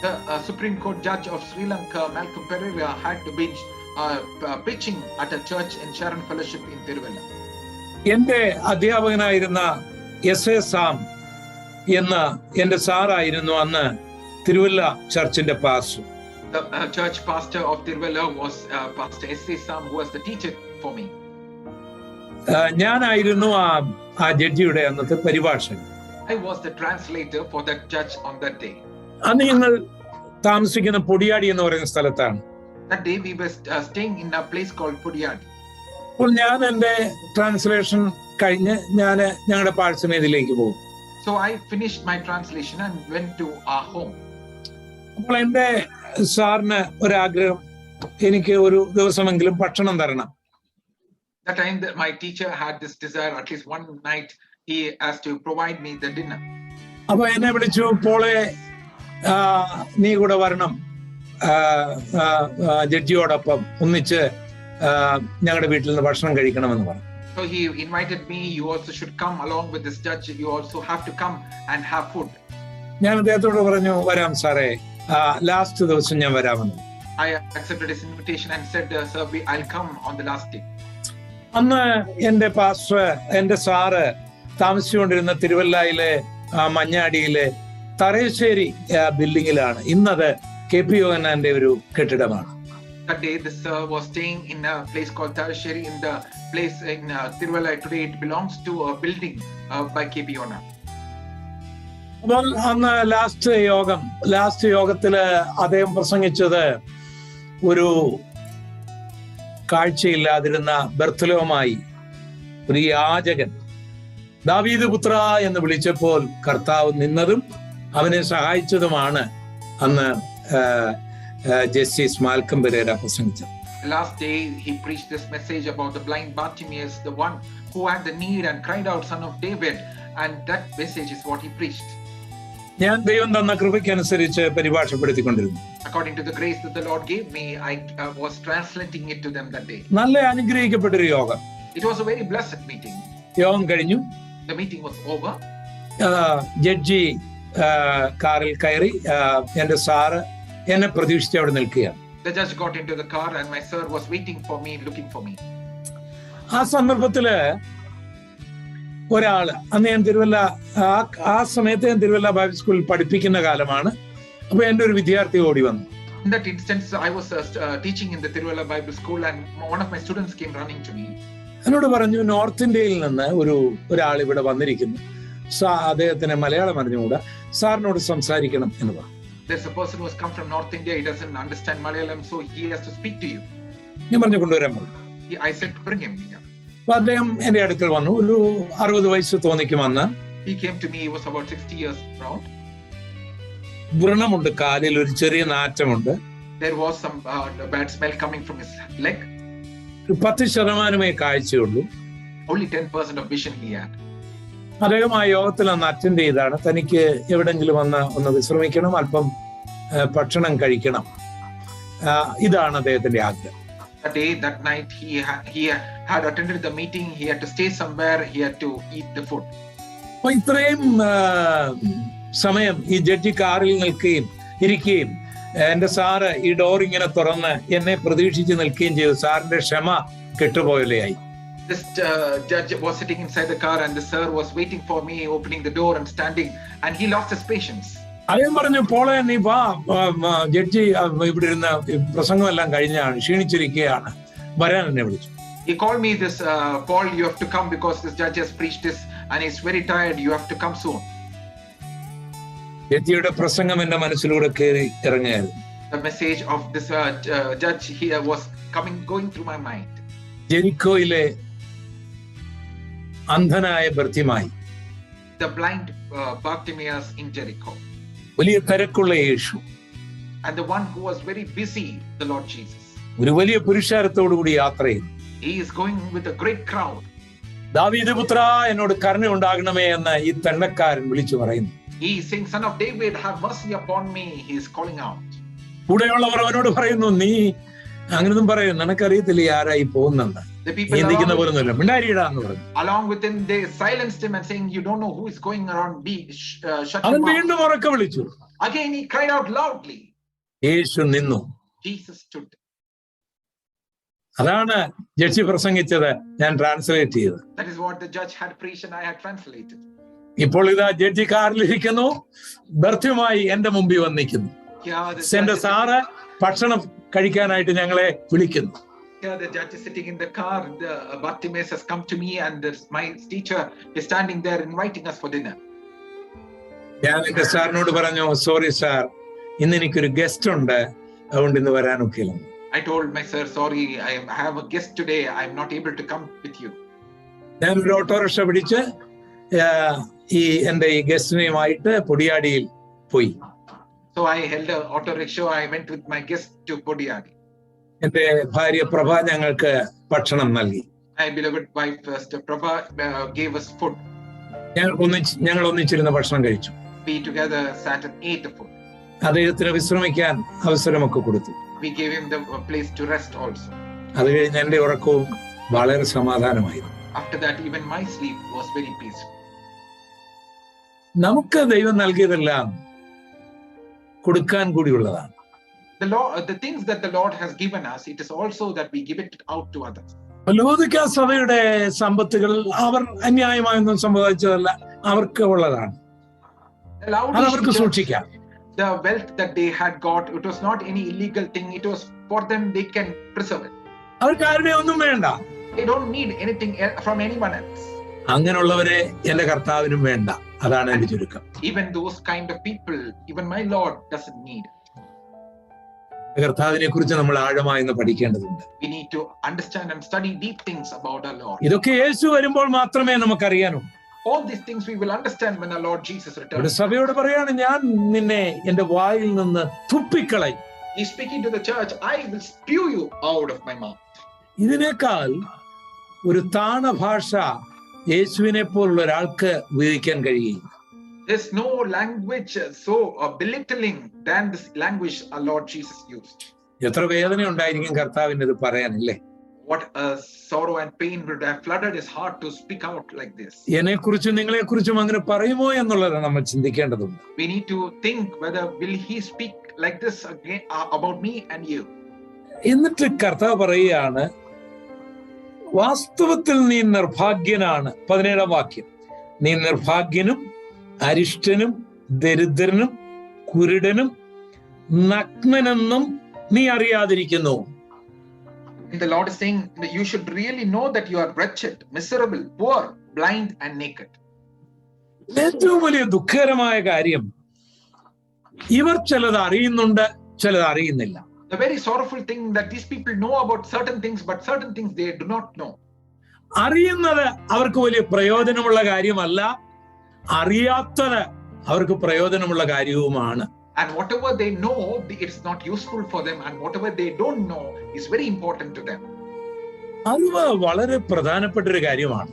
The Supreme Court judge of Sri Lanka, Malcolm Pereira, had to be preaching at a church in Sharon Fellowship in Tiruvalla. എന്റെ അധ്യാപകനായിരുന്ന S Sam എന്ന എന്റെ സാറായിരുന്നു അന്ന് തിരുവല്ല ചർച്ചിന്റെ pastor. The church pastor of Tiruvalla was Pastor S.A. Sam, who was the teacher for me. ഞാനായിരുന്നു ആ ജഡ്ജിയുടെ അന്നത്തെ പരിഭാഷകൻ. I was the translator for that judge on that day. അന്ന് ഞങ്ങൾ താമസിക്കുന്ന പൊടിയാടി എന്ന് പറയുന്ന സ്ഥലത്താണ്. That day we were staying in a place called Pudiyadi. അപ്പോൾ ഞാൻ എൻ്റെ ട്രാൻസ്ലേഷൻ കഴിഞ്ഞ് ഞാൻ ഞങ്ങളുടെ പാഴ്സമേതിലേക്ക് പോകും. So I finished my translation and went to our home. അപ്പോൾ എൻ്റെ സാറിന് ഒരാഗ്രഹം, എനിക്ക് ഒരു ദിവസമെങ്കിലും ഭക്ഷണം തരണം. That time my teacher had this desire, at least one night he has to provide me the dinner. അപ്പൊ എന്നെ വിളിച്ചു, പോളെ നീ കൂടെ വരണം, ജഡ്ജിയോടൊപ്പം ഒന്നിച്ച് ഞങ്ങളുടെ വീട്ടിൽ നിന്ന് ഭക്ഷണം കഴിക്കണമെന്ന് പറഞ്ഞു. So he invited me. You also should come along with this judge. You also have to come and have food. ഞാൻ അദ്ദേഹത്തോട് പറഞ്ഞു, വരാം സാറേ, ലാസ്റ്റ് ദിവസം ഞാൻ വരാമെന്ന്. I accepted his invitation and said, sir, I'll come on the last day. അന്ന് എന്റെ പാസ്റ്റർ, എന്റെ സാറ് താമസിച്ചുകൊണ്ടിരുന്ന തിരുവല്ലയിലെ മഞ്ഞാടിയിലെ തറേശ്ശേരി ബിൽഡിങ്ങിലാണ്. ഇന്നത് KP യോഹന്നാന്റെ ഒരു കെട്ടിടമാണ്. That day, this was staying in a place called Tarasheri in the place in Tiruvalla. Today, it belongs to a building by KP Yohannan. അപ്പോൾ അന്ന് last യോഗത്തില് അദ്ദേഹം പ്രസംഗിച്ചത് ഒരു കാഴ്ചയില്ലാതിരുന്ന ബർത്തലോമായി, ഒരു യാചകൻ, ദാവീദ് പുത്ര എന്ന് വിളിച്ചപ്പോൾ കർത്താവ് നിന്നതും അവനെ സഹായിച്ചതുമാണ് അന്ന് ജസ്റ്റിസ് മാൽക്കം പെരേര പ്രസംഗിച്ചത്. Last day he preached this message about the blind Bartimaeus, the one who had the need and cried out, Son of David, and that message is what he preached. ഞാൻ ദൈവം തന്ന കൃപയ്ക്കനുസരിച്ച് പരിഭാഷപ്പെടുത്തിക്കൊണ്ടിരുന്നു. According to the grace that the Lord gave me, I was translating it to them that day. നല്ല അനുഗ്രഹിക്കപ്പെട്ടൊരു യോഗം. It was a very blessed meeting. യോഗം കഴിഞ്ഞു. The meeting was over. Judge കാറിൽ കയറി. എന്റെ സാറ് എന്നെ പ്രതീക്ഷിച്ച് അവിടെ നിൽക്കുകയാണ്. The judge got into the car and my sir was waiting for me, looking for me. ആ സന്ദർഭത്തില് ഒരാള്, അന്ന് ഞാൻ ആ സമയത്ത് ഞാൻ തിരുവല്ല ബൈബിൾ സ്കൂളിൽ പഠിപ്പിക്കുന്ന കാലമാണ്. അപ്പൊ എന്റെ ഒരു വിദ്യാർത്ഥി ഓടി വന്നു. In that instance, I was teaching in the Tiruvalla Bible School and one of my students came running to me. എന്നോട് പറഞ്ഞു, നോർത്ത് ഇന്ത്യയിൽ നിന്ന് ഒരാൾ ഇവിടെ വന്നിരിക്കുന്നു, അദ്ദേഹത്തിന് മലയാളം അറിഞ്ഞുകൂടാ, സാറിനോട് സംസാരിക്കണം എന്ന് പറഞ്ഞു. There's a person who has come from North India. He doesn't understand Malayalam, so he has to speak to you. ഞാൻ പറഞ്ഞു, കൊണ്ടുവരാൻ പറഞ്ഞു. I said, bring him here. അപ്പൊ അദ്ദേഹം എന്റെ അടുക്കൽ വന്നു. ഒരു 60 വയസ്സ് തോന്നിക്കുമെന്ന്. He came to me. He was about 60 years old. വ്രണമുണ്ട്, കാലിൽ ഒരു ചെറിയ നാറ്റമുണ്ട്. There was some bad smell coming from his leg. 10% കാഴ്ചയുള്ളൂ. Only 10% of vision he had. അദ്ദേഹം ആ യോഗത്തിൽ അന്ന് അറ്റൻഡ് ചെയ്താണ്. തനിക്ക് എവിടെങ്കിലും ഒന്ന് വിശ്രമിക്കണം, അല്പം ഭക്ഷണം കഴിക്കണം, ഇതാണ് അദ്ദേഹത്തിന്റെ ആഗ്രഹം. That night he had attended the meeting. He had to stay somewhere. He had to eat the food. അപ്പൊ ഇത്രയും സമയം ഈ ജഡ്ജി കാറിൽ ഇരിക്കുകയും എന്റെ സാറ് ഈ ഡോർ ഇങ്ങനെ തുറന്ന് എന്നെ പ്രതീക്ഷിച്ച് നിൽക്കുകയും ചെയ്തു. സാറിന്റെ ക്ഷമ കെട്ടുപോലെയായി. This judge was sitting inside the car and the sir was waiting for me, opening the door and standing, and he lost his patience. അദ്ദേഹം പറഞ്ഞു, പോളെ നീ വാ, ജഡ്ജി ഇവിടെ ഇരുന്ന പ്രസംഗം എല്ലാം കഴിഞ്ഞാണ്, ക്ഷീണിച്ചിരിക്കുകയാണ്, വരാൻ എന്നെ വിളിച്ചു. He called me, this Paul, you have to come because this judge has preached this and he's very tired. You have to come soon. ജഡ്ജിയുടെ പ്രസംഗം എന്റെ മനസ്സിലൂടെ കയറി ഇറങ്ങിയായിരുന്നു. The message of this judge here was going through my mind. ജെരിക്കോയിലെ അന്ധനായ Bartimaeus, the blind Bartimaeus in Jericho, വലിയ തിരക്കുള്ള യേശു, and the one who was very busy, the Lord Jesus. ഒരു വലിയ പുരുഷാരത്തോടു കൂടി യാത്ര ചെയ്തു. He is going with a great crowd. ദാവീദ് പുത്ര, എന്നോട് കരുണ ഉണ്ടാകണമേ എന്ന് ഈ തെണ്ടക്കാരൻ വിളിച്ചു പറയുന്നു. He is saying, Son of David, have mercy upon me. He is calling out. കൂടെയുള്ളവർ അവനോട് പറയുന്നു, നീ അങ്ങനൊന്നും പറയും, നിനക്കറിയത്തില്ല ആരായി പോകുന്നുണ്ട്, ചിന്തിക്കുന്ന പോലൊന്നുമില്ല, മിണ്ടാരിയിടാന്ന് പറഞ്ഞു. Along with him, they silenced him and saying, you don't know who is going around. Shut അവൻ him up. വീണ്ടും ഉറക്കെ വിളിച്ചു. Again he cried out loudly. യേശു നിന്നു. Jesus stood. അതാണ് ജഡ്ജി പ്രസംഗിച്ചത്, ഞാൻ ട്രാൻസ്ലേറ്റ് ചെയ്തത്. That is what the judge had preached and I had translated. ഇപ്പോൾ ഇതാ ജഡ്ജി കാറിലിരിക്കുന്നു, ബർത്തിമായി എന്റെ മുമ്പിൽ വന്നിരിക്കുന്നു. എന്റെ സാറ് ഭക്ഷണം കഴിക്കാനായിട്ട് ഞങ്ങളെ വിളിക്കുന്നു. Here the judge is sitting in the car. The Bartimaeus has come to me and my teacher is standing there inviting us for dinner. ഞാൻ എന്റെ സാറിനോട് പറഞ്ഞു, സോറി സാർ, ഇന്ന് എനിക്കൊരു ഗസ്റ്റ് ഉണ്ട്, അതുകൊണ്ട് ഇന്ന് വരാനൊക്കെയില്ല. I told my sir, sorry, I have a guest today. I am not able to come with you. ഞാൻ ഒരു ഓട്ടോറിക്ഷ പിടിച്ച് എന്റെ ഈ ഗസ്റ്റിനെയുമായിട്ട് പൊടിയാടിയിൽ പോയി. So I held an auto rickshaw. I went with my guest to Podiyadi. എന്റെ ഭാര്യ പ്രഭ ഞങ്ങൾക്ക് ഭക്ഷണം നൽകി. My beloved wife, Prabha, gave us food. ഞങ്ങൾ ഒന്നിച്ചിരുന്ന് ഭക്ഷണം കഴിച്ചു. We together sat and ate the food. അദ്ദേഹത്തിന് വിശ്രമിക്കാൻ അവസരമൊക്കെ കൊടുത്തു. We gave him the place to rest also. അത് കഴിഞ്ഞ് എന്റെ ഉറക്കവും വളരെ സമാധാനമായിരുന്നു. After that, even my sleep was very peaceful. നമുക്ക് ദൈവം നൽകിയതെല്ലാം കൊടുക്കാൻ കൂടിയുള്ളതാണ്. The things that the Lord has given us, it is also that we give it out to others. ലവോദിക്ക സഭയുടെ സമ്പത്തുകൾ അവർ അന്യായമായൊന്നും സമ്പാദിച്ചതല്ല, അവർക്ക് ഉള്ളതാണ്. അത് അവർക്ക് സൂക്ഷിക്കാം. The wealth that they had got, it was not any illegal thing. It was for them, they can preserve it. അവർക്ക് ആരുടെ ഒന്നും വേണ്ട. They don't need anything from anyone else. അങ്ങനെയുള്ളവരെ എന്റെ കർത്താവിനും വേണ്ട. അതാണ് എന്റെ ചുരുക്കം. Even those kind of people, even my Lord doesn't need. കർത്താവിനെ കുറിച്ച് നമ്മൾ ആഴമായി പഠിക്കേണ്ടതുണ്ട്. We need to understand and study deep things about our Lord. ഇതൊക്കെ യേശു വരുമ്പോൾ മാത്രമേ നമുക്കറിയാനൂ. All these things we will understand when our Lord Jesus returns. സഭയോട് പറയാണ്, ഞാൻ നിന്നെ എന്റെ വായിൽ നിന്ന് തുപ്പിക്കളയും. He is speaking to the church, I will spew you out of my mouth. ഇതിനേക്കാൾ ഒരു താണ ഭാഷ യേശുവിനെ പോലുള്ള ഒരാൾക്ക് ഉപയോഗിക്കാൻ കഴിയില്ല. There's no language so belittling than this language our Lord Jesus used. എത്ര വേദന ഉണ്ടായിരിക്കും കർത്താവിന് ഇത് പറയാനല്ലേ? What a sorrow and pain would have flooded his heart to speak out like this. എന്നെക്കുറിച്ചും നിങ്ങളെക്കുറിച്ചും അങ്ങനെ പറയുമോ എന്നുള്ളത് നമ്മൾ ചിന്തിക്കേണ്ടതുണ്ട്. We need to think whether will he speak like this again about me and you. എന്നിട്ട് കർത്താവ് പറയുകയാണ്, വാസ്തവത്തിൽ നീ നിർഭാഗ്യനാണ്. 17-ാം വാക്യം, നീ നിർഭാഗ്യനും അരിഷ്ടനും ദരിദ്രനും കുരുടനും നഗ്നനെന്നും നീ അറിയാതിരിക്കുന്നു. The Lord is saying that you should really know that you are wretched, miserable, poor, blind and naked. ഏറ്റവും വലിയ ദുഃഖകരമായ കാര്യം, ഇവർ ചിലത് അറിയുന്നുണ്ട്, ചിലത് അറിയുന്നില്ല. The very sorrowful thing that these people know about certain things, but certain things they do not know. അറിയുന്നത് അവർക്ക് വലിയ പ്രയോജനമുള്ള കാര്യമല്ല, അറിയാത്തത് അവർക്ക് പ്രയോജനമുള്ള കാര്യവുമാണ്. And whatever they know, it's not useful for them, and whatever they don't know is very important to them. അറിവ് വളരെ പ്രധാനപ്പെട്ട ഒരു കാര്യമാണ്.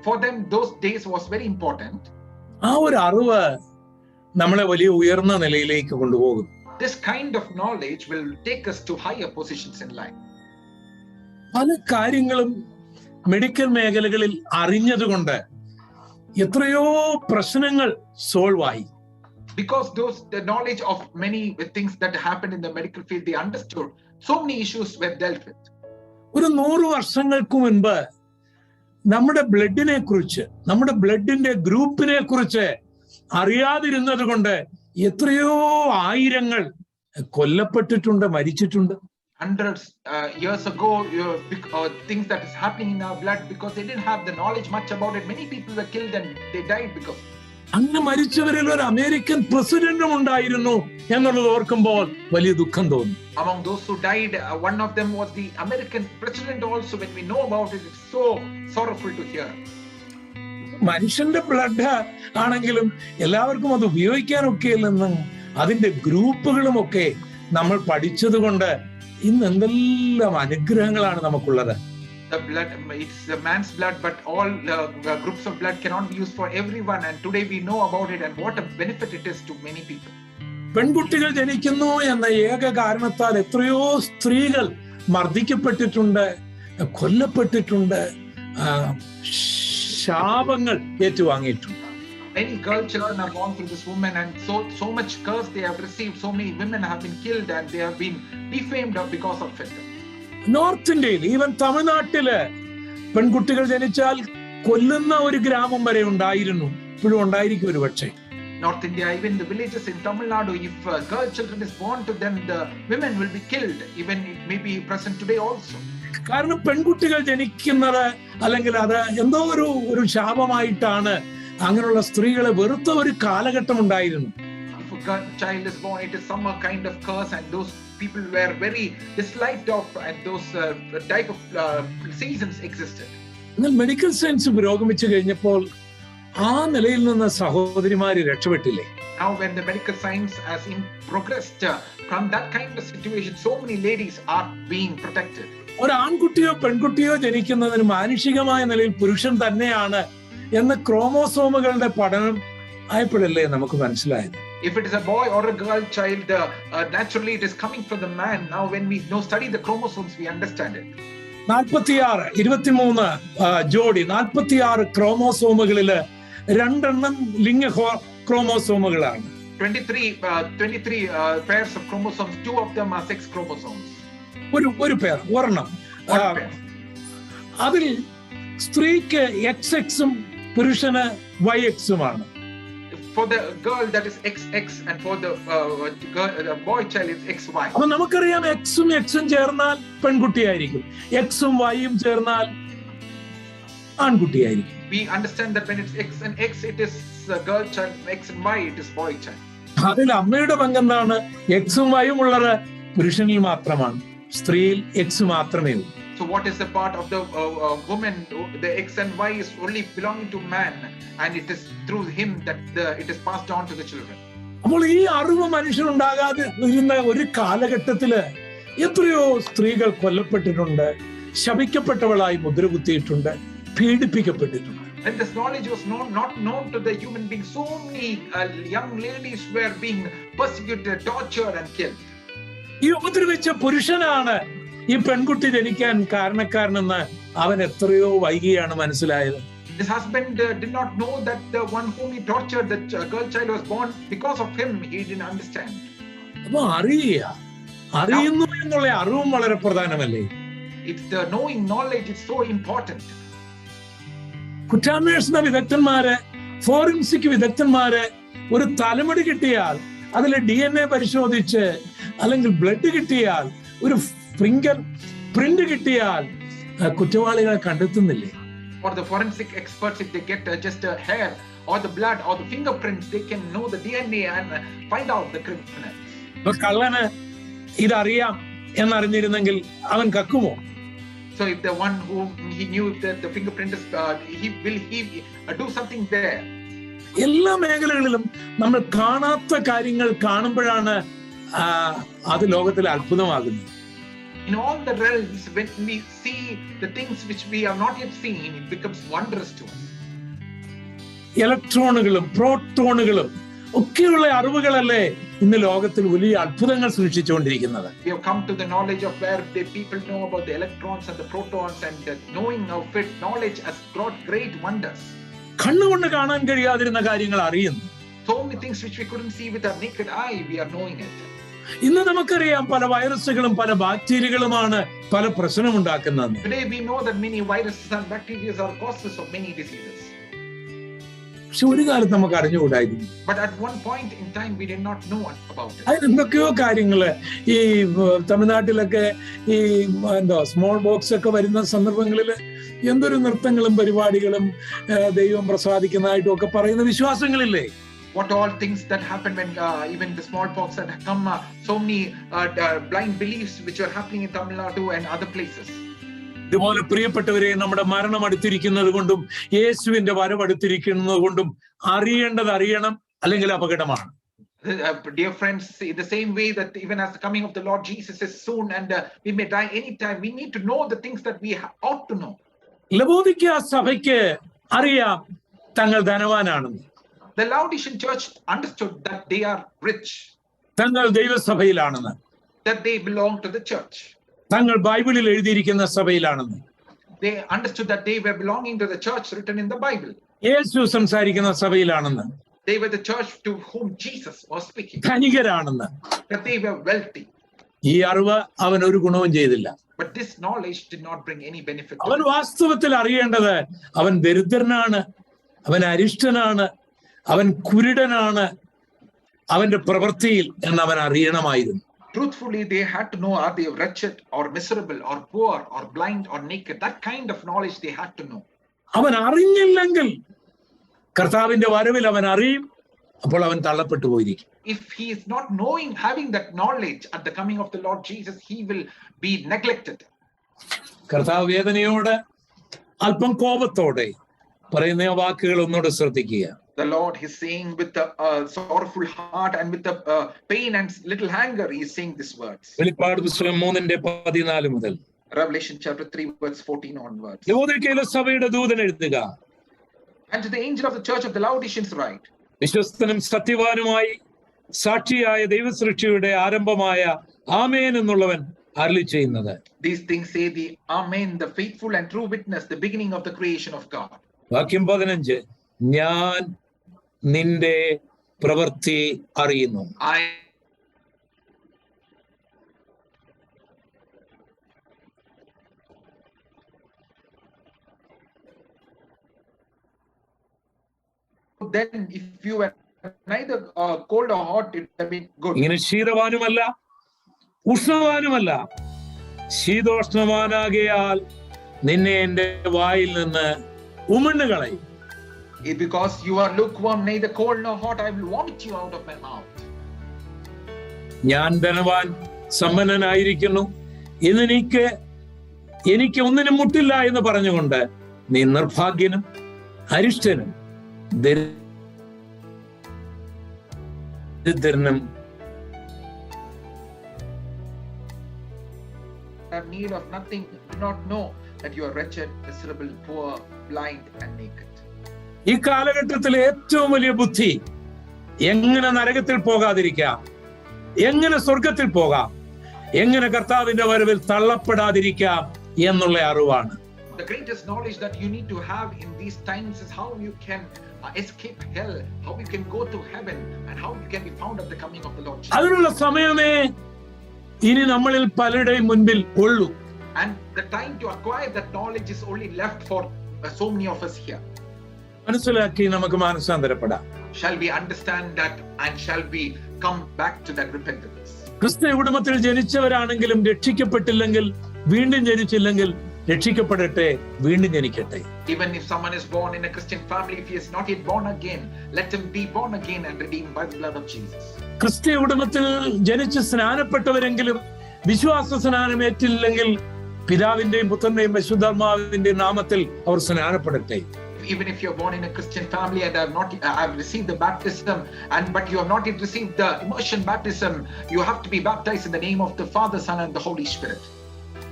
For them, those days was very important. ആ ഒരു അറിവ് നമ്മളെ വലിയ ഉയർന്ന നിലയിലേക്ക് കൊണ്ടുപോകും. This kind of knowledge will take us to higher positions in life. പല കാര്യങ്ങളും മെഡിക്കൽ മേഖലകളിൽ അറിഞ്ഞതുകൊണ്ട് എത്രയോ പ്രശ്നങ്ങൾ സോൾവ് ആയി. Because the knowledge of many things that happened in the medical field, they understood so many issues were dealt with. ഒരു 100 വർഷങ്ങൾക്ക് മുൻപ് നമ്മുടെ ബ്ലഡിനെ കുറിച്ച്, നമ്മുടെ ബ്ലഡിന്റെ ഗ്രൂപ്പിനെ കുറിച്ച് അറിയാതിരുന്നത് കൊണ്ട് എത്രയോ ആയിരങ്ങൾ കൊല്ലപ്പെട്ടിട്ടുണ്ട്, മരിച്ചിട്ടുണ്ട്. Hundreds years ago, things that is happening in our blood, because they didn't have the knowledge much about it. Many people were killed and they died because. അങ്ങ് മരിച്ചവരിൽ ഒരു അമേരിക്കൻ പ്രസിഡന്റും ഉണ്ടായിരുന്നു എന്നുള്ളത് ഓർക്കുമ്പോൾ വലിയ ദുഃഖം തോന്നി. Among those who died, one of them was the American president also. When we know about it, it's so sorrowful to hear. മനുഷ്യന്റെ ബ്ലഡ് ആണെങ്കിലും എല്ലാവർക്കും അത് ഉപയോഗിക്കാനൊക്കെ ഇല്ലെന്നും അതിന്റെ ഗ്രൂപ്പുകളും ഒക്കെ നമ്മൾ പഠിച്ചത് കൊണ്ട് ഇന്ന് എന്തെല്ലാം അനുഗ്രഹങ്ങളാണ് നമുക്കുള്ളത്. The blood, it's the man's blood, but all groups of blood cannot be used for everyone, and today we know about it and what a benefit it is to many people. പെൺകുട്ടികൾ ജനിക്കുന്നു എന്ന ഏക കാരണത്താൽ എത്രയോ സ്ത്രീകൾ മർദ്ദിക്കപ്പെട്ടിട്ടുണ്ട്, കൊല്ലപ്പെട്ടിട്ടുണ്ട്, ശാപങ്ങൾ ഏറ്റുവാങ്ങിയിട്ടുണ്ട്. Many girl children are born through this woman, and so much curse they have received. So many women have been killed and they have been defamed because of it. North ഇന്ത്യയിൽ, even തമിഴ്നാട്ടില് പെൺകുട്ടികൾ ജനിച്ചാൽ കൊല്ലുന്ന ഒരു ഗ്രാമം വരെ ഉണ്ടായിരുന്നു, ഇപ്പോഴും ഉണ്ടായിരിക്കും ഒരു പക്ഷേ. North India, even the villages in Tamil Nadu, if girl children is born to them, the women will be killed. Even it may be present today also. കാരണം പെൺകുട്ടികൾ ജനിക്കുന്നത് അല്ലെങ്കിൽ അത് എന്തോ ഒരു ശാപമായിട്ടാണ് അങ്ങനെയുള്ള സ്ത്രീകളെ വെറുത്ത ഒരു കാലഘട്ടം ഉണ്ടായിരുന്നു. If a child is born, it is some kind of curse, and those people were very disliked of, and those type of seasons existed. എന്നാൽ മെഡിക്കൽ സയൻസ് പുരോഗമിച്ചു കഴിഞ്ഞപ്പോൾ ആ നിലയിൽ നിന്ന് സഹോദരിമാര് രക്ഷപ്പെട്ടില്ലേ? Now when the medical science has progressed from that kind of situation, so many ladies are being protected. ഒരു ആൺകുട്ടിയോ പെൺകുട്ടിയോ ജനിക്കുന്നതിന് മാനുഷികമായ നിലയിൽ പുരുഷൻ തന്നെയാണ് എന്ന് ക്രോമോസോമുകളുടെ പഠനം ആയപ്പോഴല്ലേ നമുക്ക് മനസ്സിലായത്. If it is a boy or a girl child, naturally it is coming from the man. Now when we study the chromosomes, we understand it. 23 ജോഡി 46 ക്രോമോസോമുകളില് 2 ലിംഗ ക്രോമോസോമുകളാണ്. 23 pairs of chromosomes. 2 of them are sex chromosomes. ഒരു പേർ ഒരെണ്ണം. അതിൽ സ്ത്രീക്ക് XX-ഉം പുരുഷന് YX-ഉമാണ്. For the girl that is XX, and for the boy child is XY. അപ്പൊ നമുക്കറിയാം X-ഉം X-ഉം ചേർന്നാൽ പെൺകുട്ടിയായിരിക്കും, X-ഉം Y-ഉം ചേർന്നാൽ ആൺകുട്ടിയായിരിക്കും. We understand that when it's X and X, it is a girl child, X and Y, it is boy child. അതിൽ അമ്മയുടെ പങ്കെന്താണ്? X-ഉം Y-ഉം ഉള്ളത് പുരുഷനിൽ മാത്രമാണ്, സ്ത്രീയിൽ X മാത്രമേ ഉള്ളൂ. So what is the part of the woman? The X and Y is only belonging to man, and it is through him that it is passed on to the children. അപ്പോൾ ഈ അറിവ് മനുഷ്യനുണ്ടാകാതെ ഇരുന്ന ഒരു കാലഘട്ടത്തില് എത്രയോ സ്ത്രീകൾ കൊല്ലപ്പെട്ടിട്ടുണ്ട്, ശപിക്കപ്പെട്ടവളായി മുദ്രകുത്തിയിട്ടുണ്ട്, പീഡിപ്പിക്കപ്പെട്ടിട്ടുണ്ട്. And this knowledge was not known to the human being. So many young ladies were being persecuted, tortured and killed. ഈ ഉപദ്രവിച്ച പുരുഷനാണ് ഈ പെൺകുട്ടി ജനിക്കാൻ കാരണക്കാരനെന്ന് അവൻ എത്രയോ വൈകിയാണ് മനസ്സിലായത്. His husband did not know that the one whom he tortured, the girl child was born because of him. He didn't understand. അപ്പൊ അറിയുന്നു എന്നുള്ള അറിവും വളരെ പ്രധാനമല്ലേ? It's the knowing knowledge is so important. കുറ്റാന്വേഷണ വിദഗ്ധന്മാര്, ഫോറൻസിക് വിദഗ്ധന്മാര് ഒരു തലമുടി കിട്ടിയാൽ അതിലെ DNA പരിശോധിച്ച്, അല്ലെങ്കിൽ ബ്ലഡ് കിട്ടിയാൽ, ഒരു ഫിംഗർ പ്രിന്റ് കിട്ടിയാൽ കുറ്റവാളികളെ കണ്ടെത്തുന്നില്ലേ? Or the forensic experts, if they get just a hair or the blood or the fingerprints, they can know the DNA and find out the criminals. കള്ളന് ഇതറിയാം എന്നറിഞ്ഞിരുന്നെങ്കിൽ അവൻ കക്കുമോ? So if the one whom he knew that the fingerprint is, he do something there. എല്ലാ മേഖലകളിലും നമ്മൾ കാണാത്ത കാര്യങ്ങൾ കാണുമ്പോഴാണ് അത് ലോകത്തിൽ അത്ഭുതമാകുന്നത്. In all the realms, when we see the things which we have not yet seen, it becomes wondrous to us. ഇലക്ട്രോണുകളും പ്രോട്ടോണുകളും ഒക്കെയുള്ള അറിവുകളല്ലേ ഇന്ന് ലോകത്തിൽ വലിയ അത്ഭുതങ്ങൾ സൃഷ്ടിച്ചുകൊണ്ടിരിക്കുന്നത്. We have come to the knowledge of where the people know about the electrons and the protons, and the knowing of it, knowledge has brought great wonders. കണ്ണുകൊണ്ട് കാണാൻ കഴിയാതിരുന്ന കാര്യങ്ങൾ അറിയുന്നു. So many things which we couldn't see with our naked eye, we are knowing it. ഇന്ന് നമുക്കറിയാം പല വൈറസുകളും പല ബാക്ടീരിയകളുമാണ് പല പ്രശ്നമുണ്ടാക്കുന്നത്. Today we know that many viruses and bacteria are causes of many diseases. പക്ഷെ ഒരു കാലത്ത് നമുക്ക് അറിഞ്ഞുകൂടായിരുന്നു. But at one point in time we did not know about it. അതിനെന്തൊക്കെയോ കാര്യങ്ങള് ഈ തമിഴ്നാട്ടിലൊക്കെ ഈ സ്മോൾ ബോക്സ് ഒക്കെ വരുന്ന സന്ദർഭങ്ങളിൽ എന്തൊരു നൃത്തങ്ങളും പരിപാടികളും ദൈവം പ്രസാദിക്കുന്നതായിട്ടും ഒക്കെ പറയുന്ന വിശ്വാസങ്ങളില്ലേ? What all things that happen when even the smallpox had come, so many blind beliefs which are happening in Tamil Nadu and other places. ഇതുപോലെ പ്രിയപ്പെട്ടവരെ, നമ്മുടെ മരണം അടുത്തിരിക്കുന്നത് കൊണ്ടും യേശുവിന്റെ വരവ് അടുത്തിരിക്കുന്നത് കൊണ്ടും അറിയേണ്ടത് അറിയണം, അല്ലെങ്കിൽ അപകടമാണ്. Dear friends, in the same way that even as the coming of the Lord Jesus is soon and we may die anytime, we need to know the things that we ought to know. ലവോദിക്ക സഭയ്ക്ക് അറിയാം തങ്ങൾ ധനവാനാണെന്ന്. The Laodicean church understood that they are rich, Thangal ദൈവസഭയിലാണെന്ന്, that they belong to the church. തങ്ങൾ ബൈബിളിൽ എഴുതിയിരിക്കുന്ന സഭയിലാണെന്ന്. They understood that they were belonging to the church written in the Bible. യേശു സംസാരിക്കുന്ന സഭയിലാണെന്ന്. They were the church to whom Jesus was speaking. ധനികരാണെന്ന്. That they were wealthy. ഈ അറിവ് അവൻ ഒരു ഗുണവും ചെയ്തില്ല. But this knowledge did not bring any benefit. അവൻ വാസ്തവത്തിൽ അറിയേണ്ടത് അവൻ ദരിദ്രനാണ്, അവൻ അരിഷ്ടനാണ്, അവൻ കുരുടനാണ്, അവന്റെ പ്രവൃത്തിയിൽ എന്നവൻ അറിയണമായിരുന്നു. Truthfully, they had to know, are they wretched or miserable or poor or blind or naked? That kind of knowledge they had to know. അവൻ അറിഞ്ഞില്ലെങ്കിൽ കർത്താവിന്റെ വരവിൽ അവൻ അറിയും, അപ്പോൾ അവൻ തള്ളപ്പെട്ടു പോയിരിക്കും. If he is not knowing, having that knowledge at the coming of the Lord Jesus, he will be neglected. കർത്താവ് വേദനയോടെ അല്പം കോപത്തോടെ പറയുന്ന വാക്കുകൾ ഒന്നുകൂടെ ശ്രദ്ധിക്കുക. The Lord is saying with a sorrowful heart and with a pain and little anger, he is saying these words. വെളിപ്പാട് പുസ്തകം 3:14 മുതൽ Revelation chapter 3 verse 14 onwards. ലവോദിക്കയിലെ സഭയുടെ ദൂതൻ എഴുതുക. And to the angel of the church of the Laodiceans write, വിശ്വസ്തനും സത്യവാനുമായി സാക്ഷിയായ ദൈവസൃഷ്ടിയുടെ ആരംഭമായ ആമേൻ എന്നുള്ളവൻ അരുളി ചെയ്യുന്നത്. These things say the Amen, the faithful and true witness, the beginning of the creation of God. വാക്യം 15, ഞാൻ നിന്റെ പ്രവൃത്തി അറിയുന്നു. Then if you were neither cold or hot, it would have been good. ഇങ്ങനെ ശീതവാനുമല്ല ഉഷ്ണവാനുമല്ല, ശീതോഷ്ണവാനാകയാൽ നിന്നെ എന്റെ വായിൽ നിന്ന് ഉമിഴ്ന്നു കളയും. Because you are lukewarm, neither cold nor hot, I will vomit you out of my mouth. ഞാൻ ധനവാൻ സമ്പന്നനായിരിക്കുന്നു, ഇന്ന് എനിക്ക് ഒന്നിനും മുട്ടില്ല എന്ന് പറഞ്ഞുകൊണ്ട് നീ നിർഭാഗ്യനും അരിഷ്ടനും ദരിദ്രനും have need of nothing, do not know that you are wretched, miserable, poor, blind and naked. ഈ കാലഘട്ടത്തിലെ ഏറ്റവും വലിയ ബുദ്ധി എങ്ങനെ നരകത്തിൽ പോകാതിരിക്കാം, എങ്ങനെ സ്വർഗത്തിൽ പോകാം, എങ്ങനെ കർത്താവിന്റെ വരവിൽ തള്ളപ്പെടാതിരിക്കാം എന്നുള്ള അറിവാണ്. The greatest knowledge that you need to have in these times is how you can escape hell, how you can go to heaven, and how you can be found at the coming of the Lord Jesus. അതിനുള്ള സമയമേ ഇനി നമ്മളിൽ പലരുടെയും മുൻപിൽ ഉള്ളൂ. And the time to acquire that knowledge is only left for so many of us here. മനസ്സിലാക്കി നമുക്ക് മാനസാന്തരപ്പെടാം. Shall we understand that and shall we come back to that repentance? ക്രിസ്തീയ കുടുംബത്തിൽ ജനിച്ചവരാണെങ്കിലും രക്ഷിക്കപ്പെട്ടില്ലെങ്കിൽ, വീണ്ടും ജനിച്ചില്ലെങ്കിൽ രക്ഷിക്കപ്പെടട്ടെ, വീണ്ടും ജനിക്കട്ടെ. Even if someone is born in a Christian family, if he is not yet born again, let him be born again and redeemed by the blood of Jesus. ക്രിസ്തീയ കുടുംബത്തിൽ ജനിച്ച് സ്നാനപ്പെട്ടവരെങ്കിലും വിശ്വാസ സ്നാനം ഏറ്റില്ലെങ്കിൽ പിതാവിന്റെയും പുത്രന്റെയും പരിശുദ്ധാത്മാവിന്റെയും നാമത്തിൽ അവർ സ്നാനപ്പെടട്ടെ. Even if you're born in a Christian family and have received the baptism but you have not yet received the immersion baptism, you have to be baptized in the name of the Father, Son and the Holy Spirit.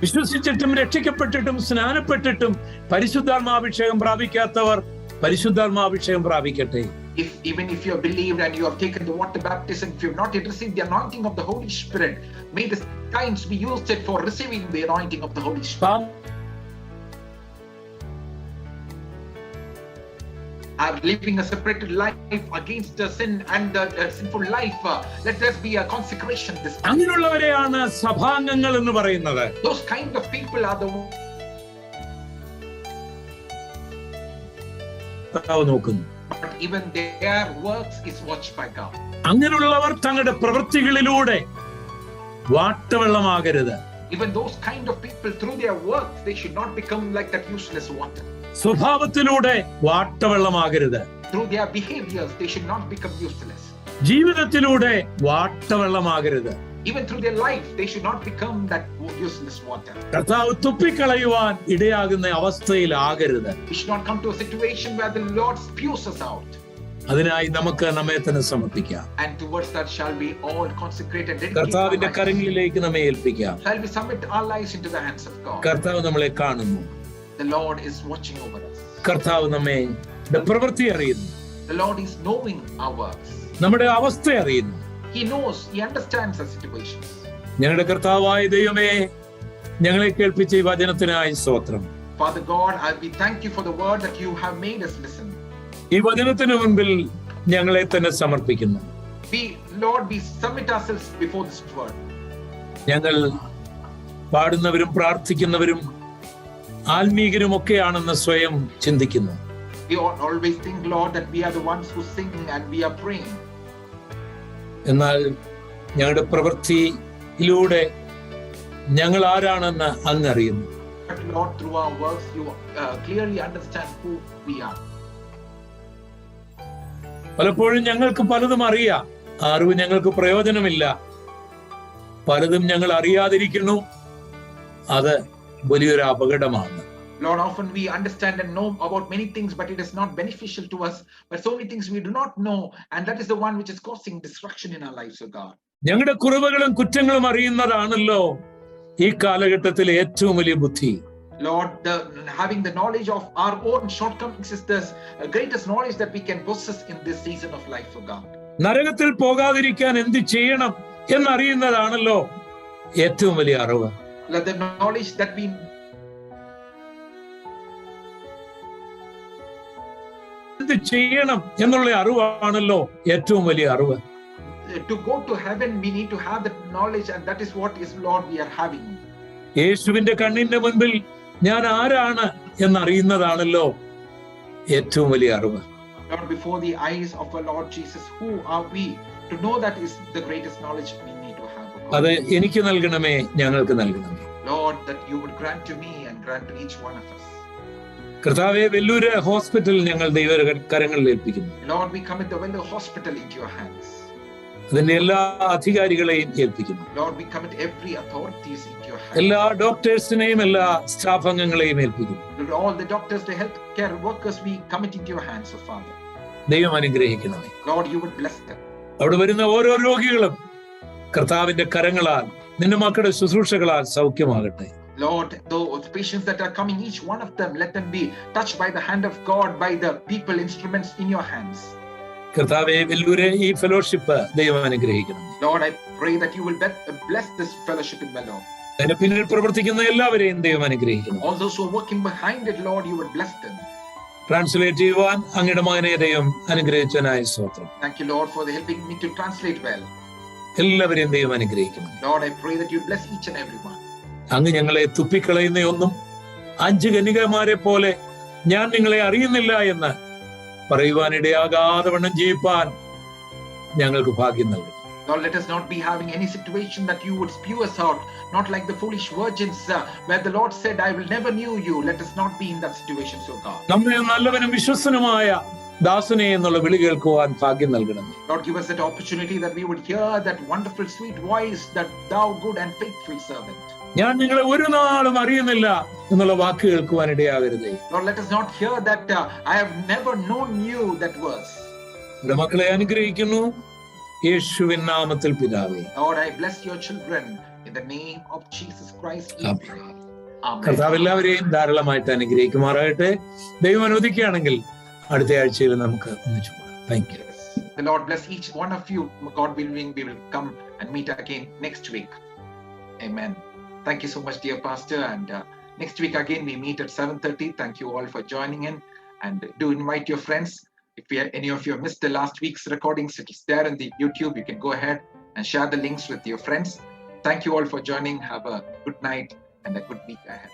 വിശ്വസിച്ചിട്ടും രക്ഷിക്കപ്പെട്ടിട്ടും സ്നാനപ്പെട്ടിട്ടും പരിശുദ്ധാത്മാഭിഷേകം പ്രാപിക്കാത്തവർ പരിശുദ്ധാത്മാഭിഷേകം പ്രാപിക്കട്ടെ. Even if you have believed and you have taken the water baptism, if you have not yet received the anointing of the Holy Spirit, may the times be used for receiving the anointing of the Holy Spirit. Are living a separated life against the sin and the sinful life. Let there be a consecration this time. അങ്ങനെയുള്ളവരെയാണ് സഭാംഗങ്ങൾ എന്ന് പറയുന്നത്. Those kind of people are the നോക്കുന്നു. But even their works is watched by God. അങ്ങനെയുള്ളവർ തങ്ങളുടെ പ്രവൃത്തികളിലൂടെ വാട്ടവെള്ളമാകരുത്. Even those kind of people, through their works, they should not become like that useless water. സ്വഭാവത്തിലൂടെ വാട്ടവെള്ളമാകരുത്. Through their behaviors, they should not become useless. ജീവിതത്തിലൂടെ വാട്ടവെള്ളമാകരുത്. Even through their life, they should not become that useless water. കർത്താവ് തുപ്പിക്കളയുവാൻ ഇടയാകുന്ന അവസ്ഥയിലാകരുത്. We should not come to a situation where the Lord spews us out. അതിനായി നമുക്ക് നമ്മെ തന്നെ സമർപ്പിക്കാം. And towards that shall we all consecrate and dedicate. കർത്താവിന്റെ കരങ്ങളിലേക്ക് നമ്മെ ഏൽപ്പിക്കാം. Shall we submit our lives into the hands of God? കർത്താവ് നമ്മളെ കാണുന്നു. The Lord is watching over us. കർത്താവ് നമ്മെ പ്രവൃത്തി അറിയുന്നു. The Lord is knowing our works. നമ്മുടെ അവസ്ഥ അറിയുന്നു. He knows, he understands our situations. ഞങ്ങളുടെ കർത്താവായ ദൈവമേ, ഞങ്ങളെ കേൾപ്പിച്ച ഈ വചനത്തിനായി സ്തോത്രം. Father God, we thank you for the word that you have made us listen. ഈ വചനത്തിന് മുൻപിൽ ഞങ്ങളെ തന്നെ സമർപ്പിക്കുന്നു. Lord, we submit ourselves before this word. ഞങ്ങൾ പാടുന്നവരും പ്രാർത്ഥിക്കുന്നവരും ആത്മീകരും ഒക്കെയാണെന്ന് സ്വയം ചിന്തിക്കുന്നു. We always think, Lord, that we are the ones who sing and we are praying. എന്നാൽ ഞങ്ങളുടെ പ്രവൃത്തിയിലൂടെ ഞങ്ങൾ ആരാണെന്ന് അങ്ങ് അറിയുന്നു. But Lord, through our works, you clearly understand who we are. പലപ്പോഴും ഞങ്ങൾക്ക് പലതും അറിയാം, ആ അറിവ് ഞങ്ങൾക്ക് പ്രയോജനമില്ല. പലതും ഞങ്ങൾ അറിയാതിരിക്കുന്നു, അത് വലിയൊരു അപകടമാണ്. Lord, often we understand and know about many things, but it is not beneficial to us. But so many things we do not know, and that is the one which is causing destruction in our lives, O God. ഞങ്ങളുടെ കുറവുകളും കുറ്റങ്ങളും അറിയുന്നതാണല്ലോ ഈ കാലഘട്ടത്തിലെ ഏറ്റവും വലിയ ബുദ്ധി. Lord, having the knowledge of our own shortcomings is the greatest knowledge that we can possess in this season of life, oh God. നരകത്തിൽ പോകാതിരിക്കാൻ എന്ത് ചെയ്യണം എന്നറിയുന്നതാണല്ലോ ഏറ്റവും വലിയ അറിവ്. Let the knowledge that we എന്ത് ചെയ്യണം എന്നുള്ള അറിവാണല്ലോ ഏറ്റവും വലിയ അറിവ്. To go to heaven, we need to have that knowledge, and that is what is, Lord, we are having. യേശുവിന്റെ കണ്ണിന്റെ മുൻപിൽ ഞാൻ ആരാണ് എന്നറിയുന്നതാണല്ലോ ഏറ്റവും വലിയ അറിവ്. Lord, before the eyes of our Lord Jesus, who are we? To know that is the greatest knowledge we need to have. അത് എനിക്ക് നൽകണമേ, ഞങ്ങൾക്ക് നൽകണമേ. Lord, that you would grant to me and grant to each one of us. കർത്താവേ, Vellore hospital ഞങ്ങൾ ദൈവകരങ്ങളിൽ ഏൽപ്പിക്കുന്നു. Lord, we commit the Vellore Hospital into your hands. അതിന്റെ എല്ലാ അധികാരികളെയും ഏൽപ്പിക്കുന്നു. Lord, we commit every authorities into your hands. എല്ലാ ഡോക്ടേഴ്സിനെയും എല്ലാ staff അംഗങ്ങളെയും ഏൽപ്പിക്കുന്നു. Lord, all the doctors, the healthcare workers, we commit into your hands, oh Father. ദൈവം അനുഗ്രഹിക്കണമേ. Lord, you would bless them. അവിടെ വരുന്ന ഓരോ രോഗികളും കർത്താവിന്റെ കരങ്ങളാൽ, നിന്റെ മക്കളുടെ ശുശ്രൂഷകളാൽ സൗഖ്യമാകട്ടെ. Lord, those patients that are coming, each one of them, let them be touched by the hand of God, by the people, instruments in your hands. കർത്താവേ, വെല്ലൂരെ ഈ ഫെലോഷിപ്പ് ദൈവം അനുഗ്രഹിക്കണം. Lord, I pray that you will bless this fellowship in Vellore. അതിന് പിന്നിൽ പ്രവർത്തിക്കുന്ന എല്ലാവരെയും ദൈവം അനുഗ്രഹിക്കണം. All those who are working behind it, Lord, you would bless them. Translate ചെയ്യുവാൻ അങ്ങയുടെ മകനെ ദൈവം അനുഗ്രഹിച്ചതിനായി സ്തോത്രം. Thank you, Lord, for helping me to translate well. എല്ലാവരെയും ദൈവം അനുഗ്രഹിക്കണം. Lord, I pray that you bless each and every one. അങ്ങ് ഞങ്ങളെ തുപ്പിക്കളയുന്ന ഒന്നും 5 കന്യകമാരെ പോലെ ഞാൻ നിങ്ങളെ അറിയുന്നില്ല എന്ന് പറയുവാനിടയാകാതെ വണ്ണം ജീവിപ്പാൻ ഞങ്ങൾക്ക് ഭാഗ്യം നൽകണം. Lord, let us not be having any situation that you would spew us out, not like the foolish virgins where the Lord said, I will never knew you. Let us not be in that situation, so God. നമ്മെ നല്ലവനും വിശ്വസനുമായ ദാസനെ എന്നുള്ള വിളി കേൾക്കുവാൻ ഭാഗ്യം നൽകണം. Lord, give us that opportunity that we would hear that wonderful sweet voice, that thou good and faithful servant. ഞാൻ നിങ്ങളെ ഒരു നാളും അറിയുന്നില്ല എന്നുള്ള വാക്ക് കേൾക്കുവാൻ ഇടയാകരുതേ. Lord, let us not hear that I have never known you, that verse. എൻ്റെ മക്കളെ അനുഗ്രഹിക്കുന്നു യേശുവിൻ നാമത്തിൽ പിതാവേ. Lord, I bless your children in the name of Jesus Christ. Amen. കർത്താവ് എല്ലാവരെയും ധാരാളമായിട്ട് അനുഗ്രഹിക്കുമാറാകട്ടെ. ദൈവം അനുവദിക്കുകയാണെങ്കിൽ അടുത്ത ആഴ്ചയിൽ നമുക്ക് ഒന്നിച്ചു പോകാം. Thank you. The Lord bless each one of you. God willing, we will come and meet again next week. Amen. Thank you so much, dear pastor, and next week again we meet at 7:30. Thank you all for joining in, and do invite your friends. If any of you have missed the last week's recordings, it is there in the YouTube. You can go ahead and share the links with your friends. Thank you all for joining. Have a good night and a good week ahead.